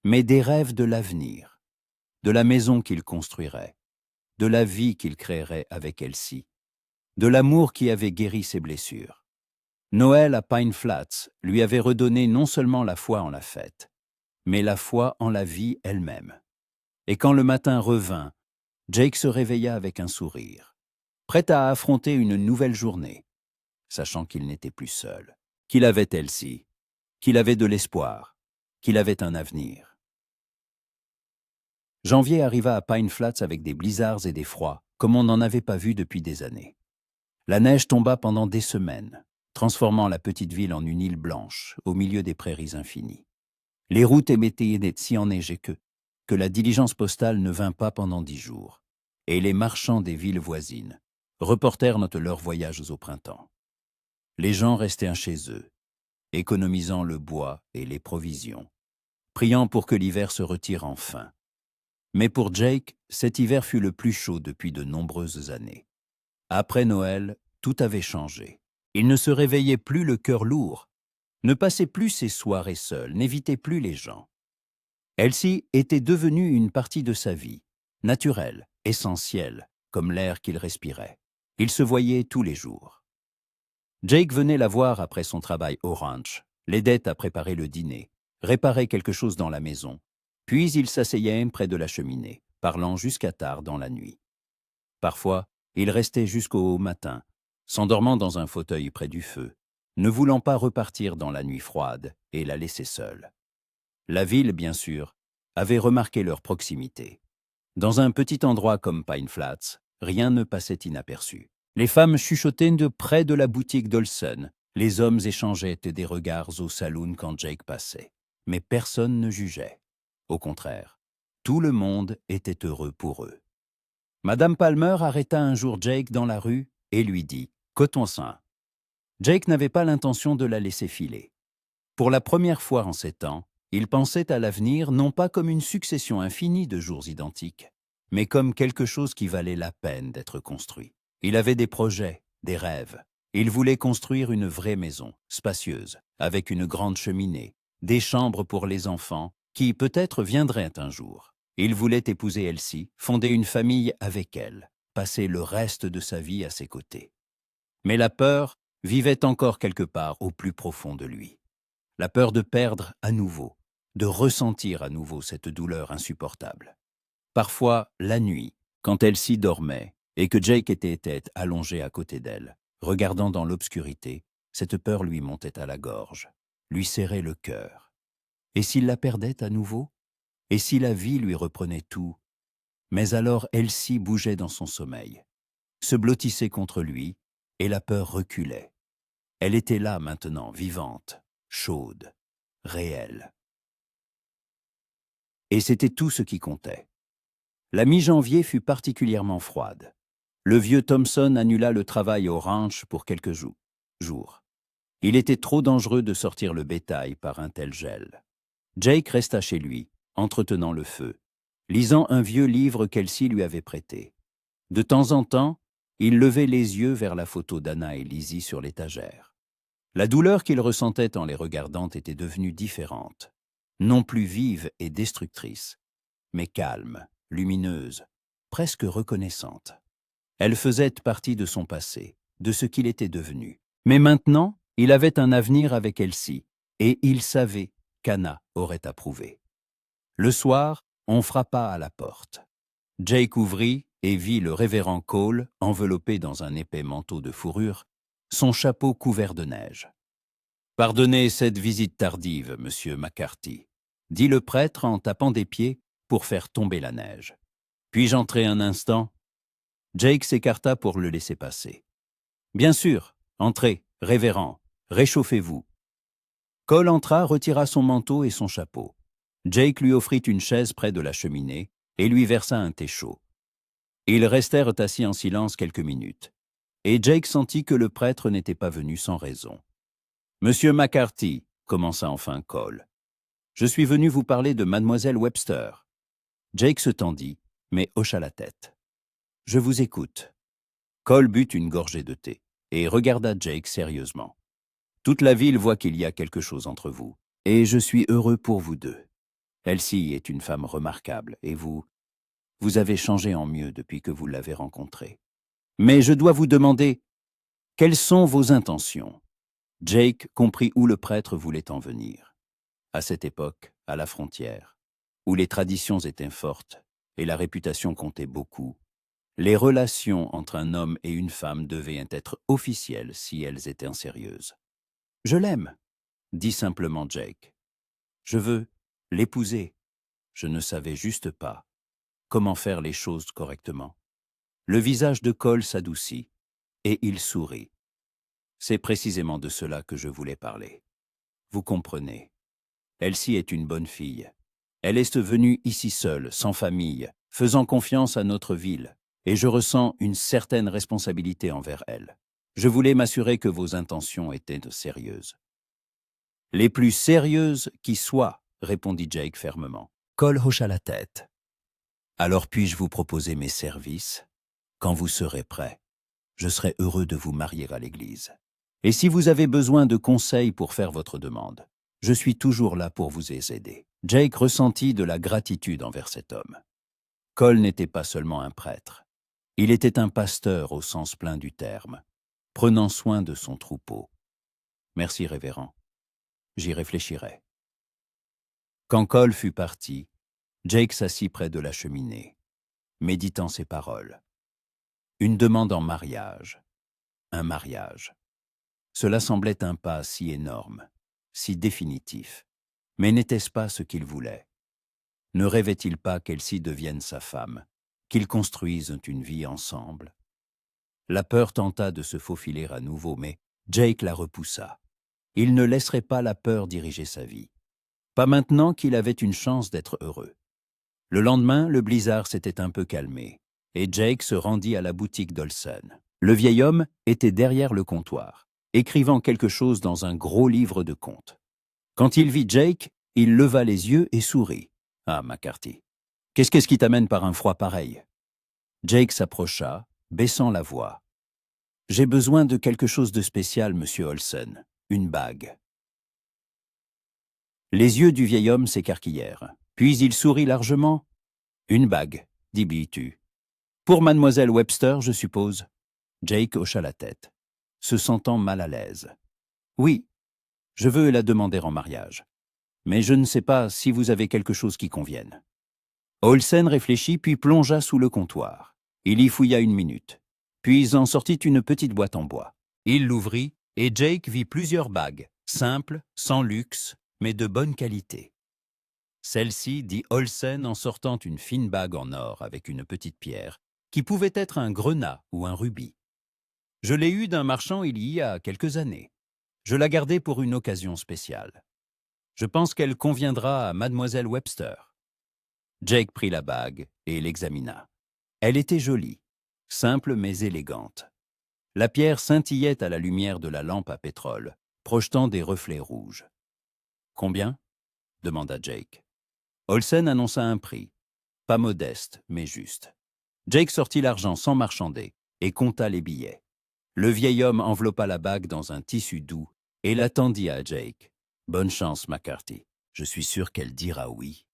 mais des rêves de l'avenir, de la maison qu'il construirait, de la vie qu'il créerait avec Elsie. de l'amour qui avait guéri ses blessures. Noël à Pine Flats lui avait redonné non seulement la foi en la fête, mais la foi en la vie elle-même. Et quand le matin revint, Jake se réveilla avec un sourire, prêt à affronter une nouvelle journée, sachant qu'il n'était plus seul, qu'il avait Elsie, qu'il avait de l'espoir, qu'il avait un avenir. Janvier arriva à Pine Flats avec des blizzards et des froids, comme on n'en avait pas vu depuis des années. La neige tomba pendant des semaines, transformant la petite ville en une île blanche, au milieu des prairies infinies. Les routes étaient si enneigées que la diligence postale ne vint pas pendant 10 jours, et les marchands des villes voisines reportèrent leurs voyages au printemps. Les gens restaient chez eux, économisant le bois et les provisions, priant pour que l'hiver se retire enfin. Mais pour Jake, cet hiver fut le plus chaud depuis de nombreuses années. Après Noël, tout avait changé. Il ne se réveillait plus le cœur lourd, ne passait plus ses soirées seul, n'évitait plus les gens. Elsie était devenue une partie de sa vie, naturelle, essentielle, comme l'air qu'il respirait. Il se voyait tous les jours. Jake venait la voir après son travail au ranch, l'aidait à préparer le dîner, réparait quelque chose dans la maison, puis il s'asseyait près de la cheminée, parlant jusqu'à tard dans la nuit. Parfois, il restait jusqu'au matin, s'endormant dans un fauteuil près du feu, ne voulant pas repartir dans la nuit froide et la laisser seule. La ville, bien sûr, avait remarqué leur proximité. Dans un petit endroit comme Pine Flats, rien ne passait inaperçu. Les femmes chuchotaient de près de la boutique d'Olson, les hommes échangeaient des regards au saloon quand Jake passait. Mais personne ne jugeait. Au contraire, tout le monde était heureux pour eux. Madame Palmer arrêta un jour Jake dans la rue et lui dit « Coton sain ». Jake n'avait pas l'intention de la laisser filer. Pour la première fois en 7 ans, il pensait à l'avenir non pas comme une succession infinie de jours identiques, mais comme quelque chose qui valait la peine d'être construit. Il avait des projets, des rêves. Il voulait construire une vraie maison, spacieuse, avec une grande cheminée, des chambres pour les enfants, qui peut-être viendraient un jour. Il voulait épouser Elsie, fonder une famille avec elle, passer le reste de sa vie à ses côtés. Mais la peur vivait encore quelque part au plus profond de lui. La peur de perdre à nouveau, de ressentir à nouveau cette douleur insupportable. Parfois, la nuit, quand Elsie dormait et que Jake était allongé à côté d'elle, regardant dans l'obscurité, cette peur lui montait à la gorge, lui serrait le cœur. Et s'il la perdait à nouveau? Et si la vie lui reprenait tout? Mais alors Elsie bougeait dans son sommeil, se blottissait contre lui, et la peur reculait. Elle était là maintenant, vivante, chaude, réelle. Et c'était tout ce qui comptait. La mi-janvier fut particulièrement froide. Le vieux Thompson annula le travail au ranch pour quelques jours. Il était trop dangereux de sortir le bétail par un tel gel. Jake resta chez lui, entretenant le feu, lisant un vieux livre qu'Elsie lui avait prêté. De temps en temps, il levait les yeux vers la photo d'Anna et Lizzie sur l'étagère. La douleur qu'il ressentait en les regardant était devenue différente, non plus vive et destructrice, mais calme, lumineuse, presque reconnaissante. Elle faisait partie de son passé, de ce qu'il était devenu. Mais maintenant, il avait un avenir avec Elsie, et il savait qu'Anna aurait approuvé. Le soir, on frappa à la porte. Jake ouvrit et vit le révérend Cole, enveloppé dans un épais manteau de fourrure, son chapeau couvert de neige. « Pardonnez cette visite tardive, monsieur McCarthy », dit le prêtre en tapant des pieds pour faire tomber la neige. « Puis-je entrer un instant ?» Jake s'écarta pour le laisser passer. « Bien sûr, entrez, révérend, réchauffez-vous. » Cole entra, retira son manteau et son chapeau. Jake lui offrit une chaise près de la cheminée et lui versa un thé chaud. Ils restèrent assis en silence quelques minutes, et Jake sentit que le prêtre n'était pas venu sans raison. « Monsieur McCarthy, » commença enfin Cole, « je suis venu vous parler de mademoiselle Webster. » Jake se tendit, mais hocha la tête. « Je vous écoute. » Cole but une gorgée de thé et regarda Jake sérieusement. « Toute la ville voit qu'il y a quelque chose entre vous, et je suis heureux pour vous deux. Elsie est une femme remarquable, et vous avez changé en mieux depuis que vous l'avez rencontrée. Mais je dois vous demander, quelles sont vos intentions? Jake comprit où le prêtre voulait en venir. À cette époque, à la frontière, où les traditions étaient fortes et la réputation comptait beaucoup, les relations entre un homme et une femme devaient être officielles si elles étaient sérieuses. « Je l'aime », dit simplement Jake. « Je veux l'épouser. Je ne savais juste pas comment faire les choses correctement. » Le visage de Cole s'adoucit et il sourit. « C'est précisément de cela que je voulais parler. Vous comprenez. Elsie est une bonne fille. Elle est venue ici seule, sans famille, faisant confiance à notre ville, et je ressens une certaine responsabilité envers elle. Je voulais m'assurer que vos intentions étaient sérieuses. »« Les plus sérieuses qui soient, » répondit Jake fermement. Cole hocha la tête. « Alors puis-je vous proposer mes services? Quand vous serez prêt, je serai heureux de vous marier à l'église. Et si vous avez besoin de conseils pour faire votre demande, je suis toujours là pour vous aider. » Jake ressentit de la gratitude envers cet homme. Cole n'était pas seulement un prêtre. Il était un pasteur au sens plein du terme, prenant soin de son troupeau. « Merci, révérend. J'y réfléchirai. » Quand Cole fut parti, Jake s'assit près de la cheminée, méditant ses paroles. Une demande en mariage. Un mariage. Cela semblait un pas si énorme, si définitif. Mais n'était-ce pas ce qu'il voulait? Ne rêvait-il pas qu'Elsie devienne sa femme, qu'ils construisent une vie ensemble? La peur tenta de se faufiler à nouveau, mais Jake la repoussa. Il ne laisserait pas la peur diriger sa vie. Pas maintenant qu'il avait une chance d'être heureux. Le lendemain, le blizzard s'était un peu calmé, et Jake se rendit à la boutique d'Olsen. Le vieil homme était derrière le comptoir, écrivant quelque chose dans un gros livre de comptes. Quand il vit Jake, il leva les yeux et sourit. « Ah, McCarthy, qu'est-ce qui t'amène par un froid pareil ?» Jake s'approcha, baissant la voix. « J'ai besoin de quelque chose de spécial, monsieur Olsen. Une bague. » Les yeux du vieil homme s'écarquillèrent. Puis il sourit largement. « Une bague, dit Bitu. Pour mademoiselle Webster, je suppose. » Jake hocha la tête, se sentant mal à l'aise. « Oui, je veux la demander en mariage. Mais je ne sais pas si vous avez quelque chose qui convienne. » Olsen réfléchit puis plongea sous le comptoir. Il y fouilla une minute, puis en sortit une petite boîte en bois. Il l'ouvrit et Jake vit plusieurs bagues, simples, sans luxe, mais de bonne qualité. Celle-ci, dit Olsen en sortant une fine bague en or avec une petite pierre, qui pouvait être un grenat ou un rubis. « Je l'ai eue d'un marchand il y a quelques années. Je la gardais pour une occasion spéciale. Je pense qu'elle conviendra à mademoiselle Webster. » Jake prit la bague et l'examina. Elle était jolie, simple mais élégante. La pierre scintillait à la lumière de la lampe à pétrole, projetant des reflets rouges. « Combien ?» demanda Jake. Olsen annonça un prix, pas modeste, mais juste. Jake sortit l'argent sans marchander et compta les billets. Le vieil homme enveloppa la bague dans un tissu doux et la tendit à Jake. « Bonne chance, McCarthy. Je suis sûr qu'elle dira oui. »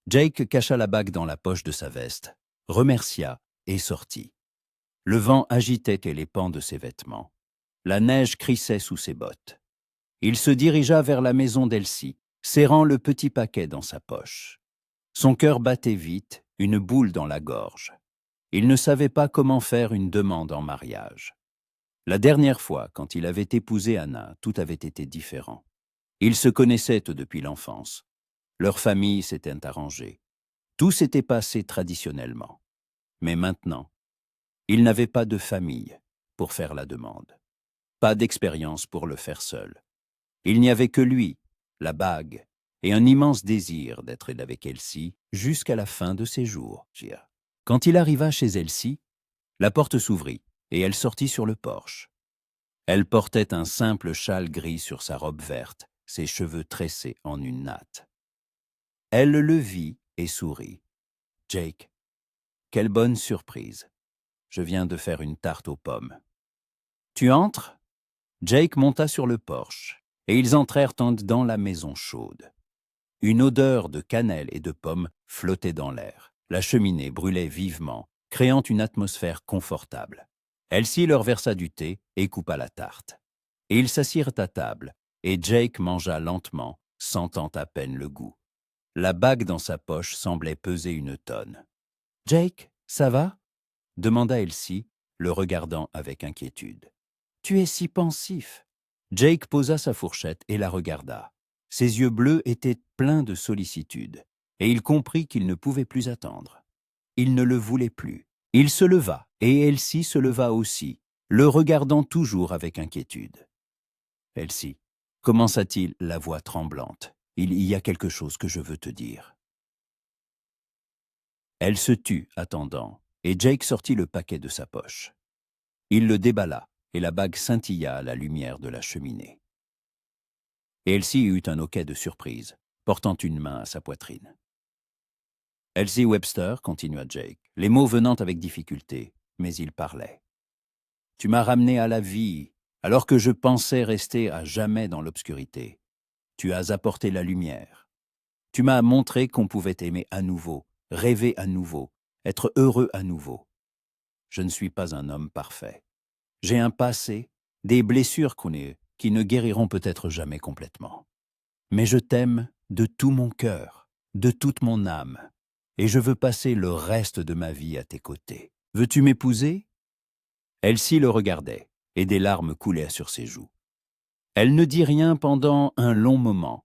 Jake cacha la bague dans la poche de sa veste, remercia et sortit. Le vent agitait les pans de ses vêtements. La neige crissait sous ses bottes. Il se dirigea vers la maison d'Elsie, serrant le petit paquet dans sa poche. Son cœur battait vite, une boule dans la gorge. Il ne savait pas comment faire une demande en mariage. La dernière fois, quand il avait épousé Anna, tout avait été différent. Ils se connaissaient depuis l'enfance. Leur famille s'était arrangée. Tout s'était passé traditionnellement. Mais maintenant, il n'avait pas de famille pour faire la demande. Pas d'expérience pour le faire seul. Il n'y avait que lui, la bague, et un immense désir d'être avec Elsie jusqu'à la fin de ses jours. Quand il arriva chez Elsie, la porte s'ouvrit et elle sortit sur le porche. Elle portait un simple châle gris sur sa robe verte, ses cheveux tressés en une natte. Elle le vit et sourit. « Jake, quelle bonne surprise. Je viens de faire une tarte aux pommes. »« Tu entres ?» Jake monta sur le porche, et ils entrèrent dans la maison chaude. Une odeur de cannelle et de pommes flottait dans l'air. La cheminée brûlait vivement, créant une atmosphère confortable. Elsie leur versa du thé et coupa la tarte. Et ils s'assirent à table, et Jake mangea lentement, sentant à peine le goût. La bague dans sa poche semblait peser une tonne. « Jake, ça va ?» demanda Elsie, le regardant avec inquiétude. « Tu es si pensif. » Jake posa sa fourchette et la regarda. Ses yeux bleus étaient pleins de sollicitude, et il comprit qu'il ne pouvait plus attendre. Il ne le voulait plus. Il se leva, et Elsie se leva aussi, le regardant toujours avec inquiétude. « Elsie, » commença-t-il, la voix tremblante, « il y a quelque chose que je veux te dire. » Elle se tut, attendant, et Jake sortit le paquet de sa poche. Il le déballa, et la bague scintilla à la lumière de la cheminée. Et Elsie eut un hoquet de surprise, portant une main à sa poitrine. « Elsie Webster, » continua Jake, les mots venant avec difficulté, mais il parlait. « Tu m'as ramené à la vie, alors que je pensais rester à jamais dans l'obscurité. Tu as apporté la lumière. Tu m'as montré qu'on pouvait aimer à nouveau, rêver à nouveau, être heureux à nouveau. Je ne suis pas un homme parfait. J'ai un passé, des blessures qui ne guériront peut-être jamais complètement. Mais je t'aime de tout mon cœur, de toute mon âme, et je veux passer le reste de ma vie à tes côtés. Veux-tu m'épouser ?» Elsie le regardait, et des larmes coulaient sur ses joues. Elle ne dit rien pendant un long moment,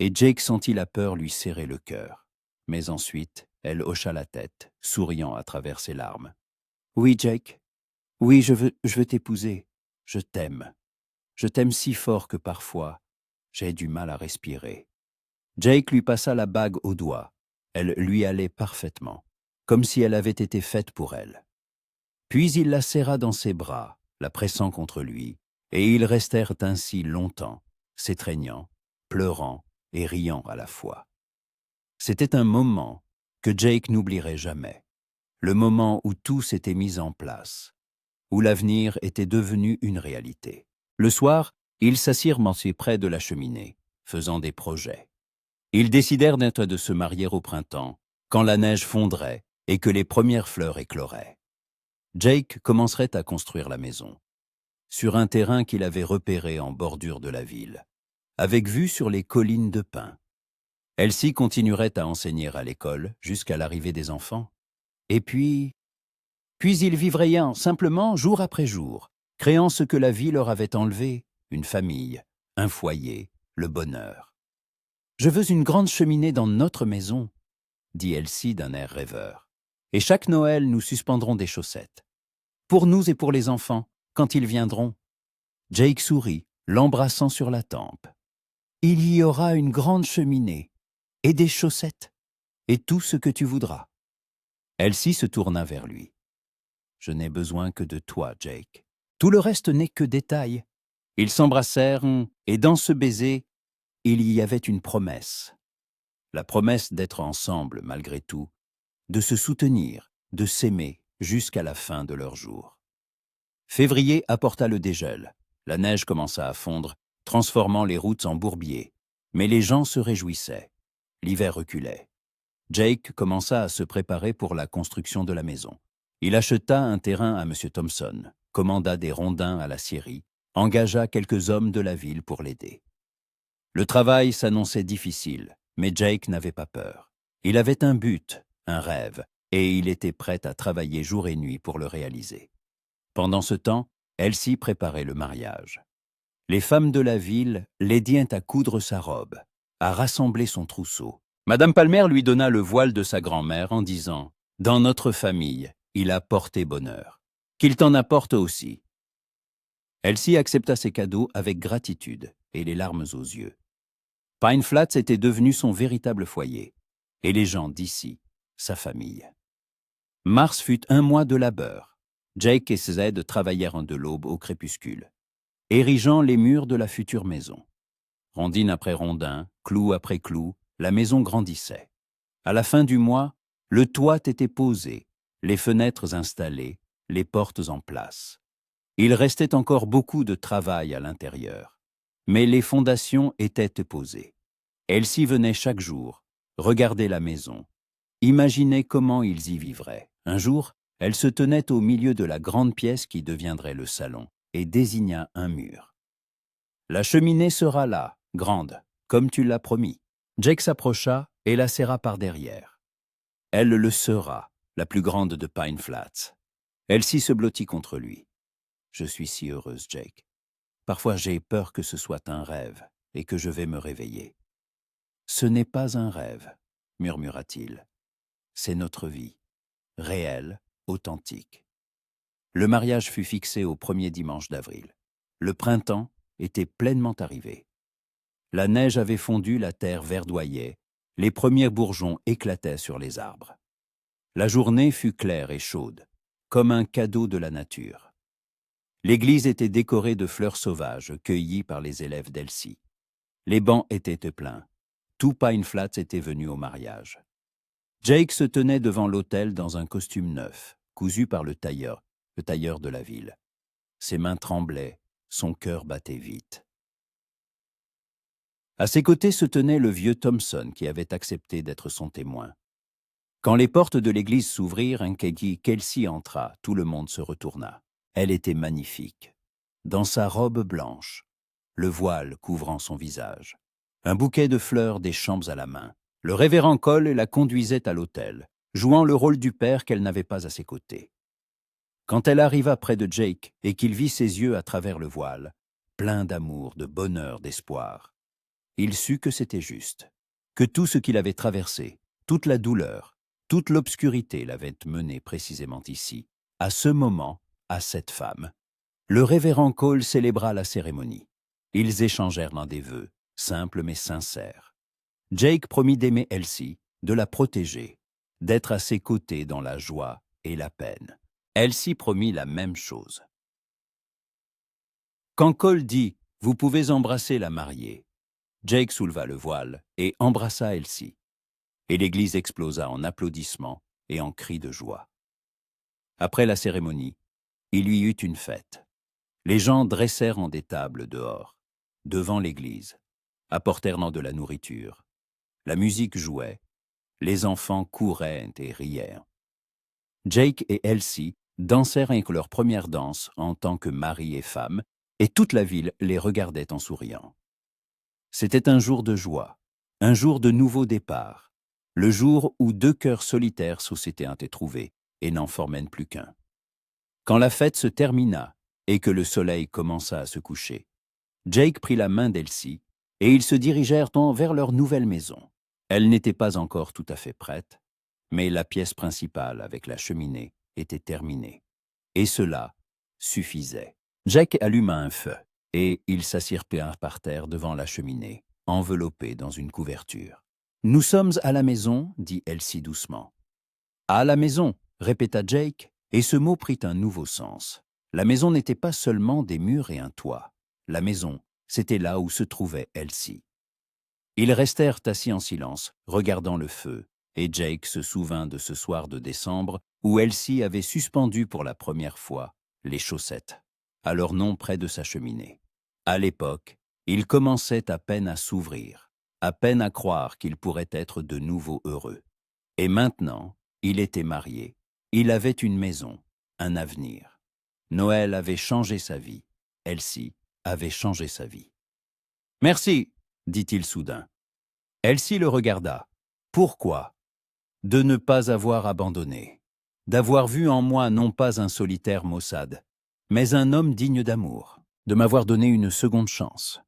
et Jake sentit la peur lui serrer le cœur. Mais ensuite, elle hocha la tête, souriant à travers ses larmes. « Oui, Jake, oui, je veux t'épouser. Je t'aime. Je t'aime si fort que parfois, j'ai du mal à respirer. » Jake lui passa la bague au doigt. Elle lui allait parfaitement, comme si elle avait été faite pour elle. Puis il la serra dans ses bras, la pressant contre lui, et ils restèrent ainsi longtemps, s'étreignant, pleurant et riant à la fois. C'était un moment que Jake n'oublierait jamais, le moment où tout s'était mis en place, où l'avenir était devenu une réalité. Le soir, ils s'assirent près de la cheminée, faisant des projets. Ils décidèrent de se marier au printemps, quand la neige fondrait et que les premières fleurs écloraient. Jake commencerait à construire la maison, sur un terrain qu'il avait repéré en bordure de la ville, avec vue sur les collines de pins. Elsie continuerait à enseigner à l'école jusqu'à l'arrivée des enfants. Et puis ils vivraient simplement jour après jour, créant ce que la vie leur avait enlevé, une famille, un foyer, le bonheur. « Je veux une grande cheminée dans notre maison, » dit Elsie d'un air rêveur. « Et chaque Noël, nous suspendrons des chaussettes. Pour nous et pour les enfants, quand ils viendront. » Jake sourit, l'embrassant sur la tempe. « Il y aura une grande cheminée, et des chaussettes, et tout ce que tu voudras. » Elsie se tourna vers lui. « Je n'ai besoin que de toi, Jake. Tout le reste n'est que détail. » Ils s'embrassèrent, et dans ce baiser, il y avait une promesse. La promesse d'être ensemble malgré tout, de se soutenir, de s'aimer jusqu'à la fin de leurs jours. Février apporta le dégel. La neige commença à fondre, transformant les routes en bourbiers. Mais les gens se réjouissaient. L'hiver reculait. Jake commença à se préparer pour la construction de la maison. Il acheta un terrain à M. Thompson, commanda des rondins à la scierie, engagea quelques hommes de la ville pour l'aider. Le travail s'annonçait difficile, mais Jake n'avait pas peur. Il avait un but, un rêve, et il était prêt à travailler jour et nuit pour le réaliser. Pendant ce temps, Elsie préparait le mariage. Les femmes de la ville l'aidaient à coudre sa robe, à rassembler son trousseau. Madame Palmer lui donna le voile de sa grand-mère en disant « Dans notre famille, il a porté bonheur. Qu'il t'en apporte aussi. » Elsie accepta ses cadeaux avec gratitude et les larmes aux yeux. Pine Flats était devenu son véritable foyer, et les gens d'ici, sa famille. Mars fut un mois de labeur. Jake et ses aides travaillèrent de l'aube au crépuscule, érigeant les murs de la future maison. Rondine après rondin, clou après clou, la maison grandissait. À la fin du mois, le toit était posé, les fenêtres installées, les portes en place. Il restait encore beaucoup de travail à l'intérieur, mais les fondations étaient posées. Elsie venait chaque jour, regarder la maison, imaginer comment ils y vivraient. Un jour, Elle se tenait au milieu de la grande pièce qui deviendrait le salon et désigna un mur. « La cheminée sera là, grande, comme tu l'as promis. » Jake s'approcha et la serra par derrière. « Elle le sera, la plus grande de Pine Flats. » Elsie se blottit contre lui. « Je suis si heureuse, Jake. Parfois j'ai peur que ce soit un rêve et que je vais me réveiller. »« Ce n'est pas un rêve, » murmura-t-il. « C'est notre vie, réelle, authentique. » Le mariage fut fixé au premier dimanche d'avril. Le printemps était pleinement arrivé. La neige avait fondu, la terre verdoyait, les premiers bourgeons éclataient sur les arbres. La journée fut claire et chaude, comme un cadeau de la nature. L'église était décorée de fleurs sauvages cueillies par les élèves d'Elsie. Les bancs étaient pleins. Tout Pine Flats était venu au mariage. Jake se tenait devant l'autel dans un costume neuf, cousu par le tailleur de la ville. Ses mains tremblaient, son cœur battait vite. À ses côtés se tenait le vieux Thompson qui avait accepté d'être son témoin. Quand les portes de l'église s'ouvrirent, qu'Elsie entra, tout le monde se retourna. Elle était magnifique. Dans sa robe blanche, le voile couvrant son visage, un bouquet de fleurs des champs à la main. Le révérend Cole la conduisait à l'autel, jouant le rôle du père qu'elle n'avait pas à ses côtés. Quand elle arriva près de Jake et qu'il vit ses yeux à travers le voile, plein d'amour, de bonheur, d'espoir, il sut que c'était juste, que tout ce qu'il avait traversé, toute la douleur, toute l'obscurité l'avait mené précisément ici, à ce moment, à cette femme. Le révérend Cole célébra la cérémonie. Ils échangèrent l'un des vœux, simples mais sincères. Jake promit d'aimer Elsie, de la protéger, d'être à ses côtés dans la joie et la peine. Elsie promit la même chose. Quand Cole dit « Vous pouvez embrasser la mariée », Jake souleva le voile et embrassa Elsie. Et l'église explosa en applaudissements et en cris de joie. Après la cérémonie, il y eut une fête. Les gens dressèrent en des tables dehors, devant l'église, apportèrent de la nourriture. La musique jouait, les enfants couraient et riaient. Jake et Elsie dansèrent avec leur première danse en tant que mari et femme, et toute la ville les regardait en souriant. C'était un jour de joie, un jour de nouveau départ, le jour où deux cœurs solitaires s'étaient trouvés et n'en formaient plus qu'un. Quand la fête se termina et que le soleil commença à se coucher, Jake prit la main d'Elsie et ils se dirigèrent vers leur nouvelle maison. Elle n'était pas encore tout à fait prête, mais la pièce principale avec la cheminée était terminée. Et cela suffisait. Jake alluma un feu et ils s'assirent par terre devant la cheminée, enveloppés dans une couverture. « Nous sommes à la maison, » dit Elsie doucement. « À la maison, » répéta Jake, et ce mot prit un nouveau sens. La maison n'était pas seulement des murs et un toit. La maison, c'était là où se trouvait Elsie. Ils restèrent assis en silence, regardant le feu, et Jake se souvint de ce soir de décembre où Elsie avait suspendu pour la première fois les chaussettes, à leur nom près de sa cheminée. À l'époque, il commençait à peine à s'ouvrir, à peine à croire qu'il pourrait être de nouveau heureux. Et maintenant, il était marié, il avait une maison, un avenir. Noël avait changé sa vie, Elsie avait changé sa vie. « Merci, » dit-il soudain. Elsie le regarda. « Pourquoi ? » De ne pas avoir abandonné, d'avoir vu en moi non pas un solitaire maussade, mais un homme digne d'amour, de m'avoir donné une seconde chance.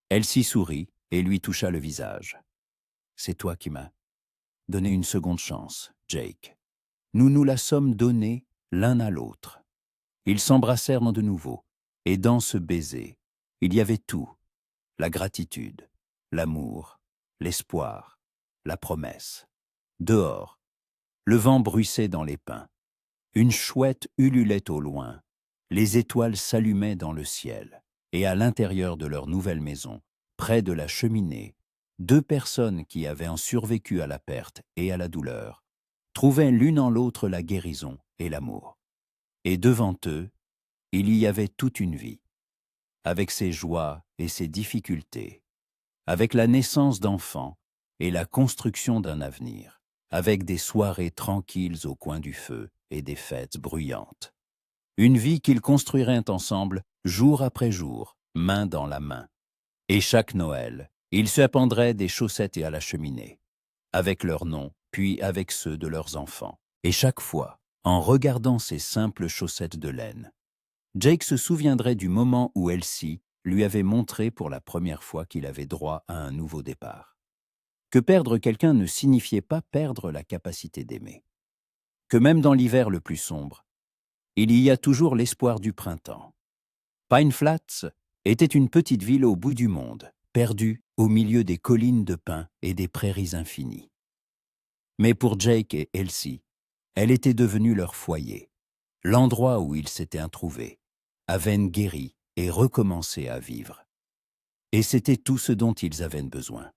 Elsie sourit et lui toucha le visage. « C'est toi qui m'as donné une seconde chance, Jake. Nous nous la sommes donnée l'un à l'autre. » Ils s'embrassèrent de nouveau, et dans ce baiser, il y avait tout, la gratitude, l'amour, l'espoir, la promesse. Dehors, le vent bruissait dans les pins. Une chouette ululait au loin. Les étoiles s'allumaient dans le ciel. Et à l'intérieur de leur nouvelle maison, près de la cheminée, deux personnes qui avaient survécu à la perte et à la douleur trouvaient l'une en l'autre la guérison et l'amour. Et devant eux, il y avait toute une vie, avec ses joies et ses difficultés, avec la naissance d'enfants et la construction d'un avenir, avec des soirées tranquilles au coin du feu et des fêtes bruyantes. Une vie qu'ils construiraient ensemble, jour après jour, main dans la main. Et chaque Noël, ils se appendraient des chaussettes à la cheminée, avec leurs noms, puis avec ceux de leurs enfants. Et chaque fois, en regardant ces simples chaussettes de laine, Jake se souviendrait du moment où Elsie lui avait montré pour la première fois qu'il avait droit à un nouveau départ. Que perdre quelqu'un ne signifiait pas perdre la capacité d'aimer. Que même dans l'hiver le plus sombre, il y a toujours l'espoir du printemps. Pine Flats était une petite ville au bout du monde, perdue au milieu des collines de pins et des prairies infinies. Mais pour Jake et Elsie, elle était devenue leur foyer, l'endroit où ils s'étaient trouvés, à veine guérie et recommencé à vivre. Et c'était tout ce dont ils avaient besoin.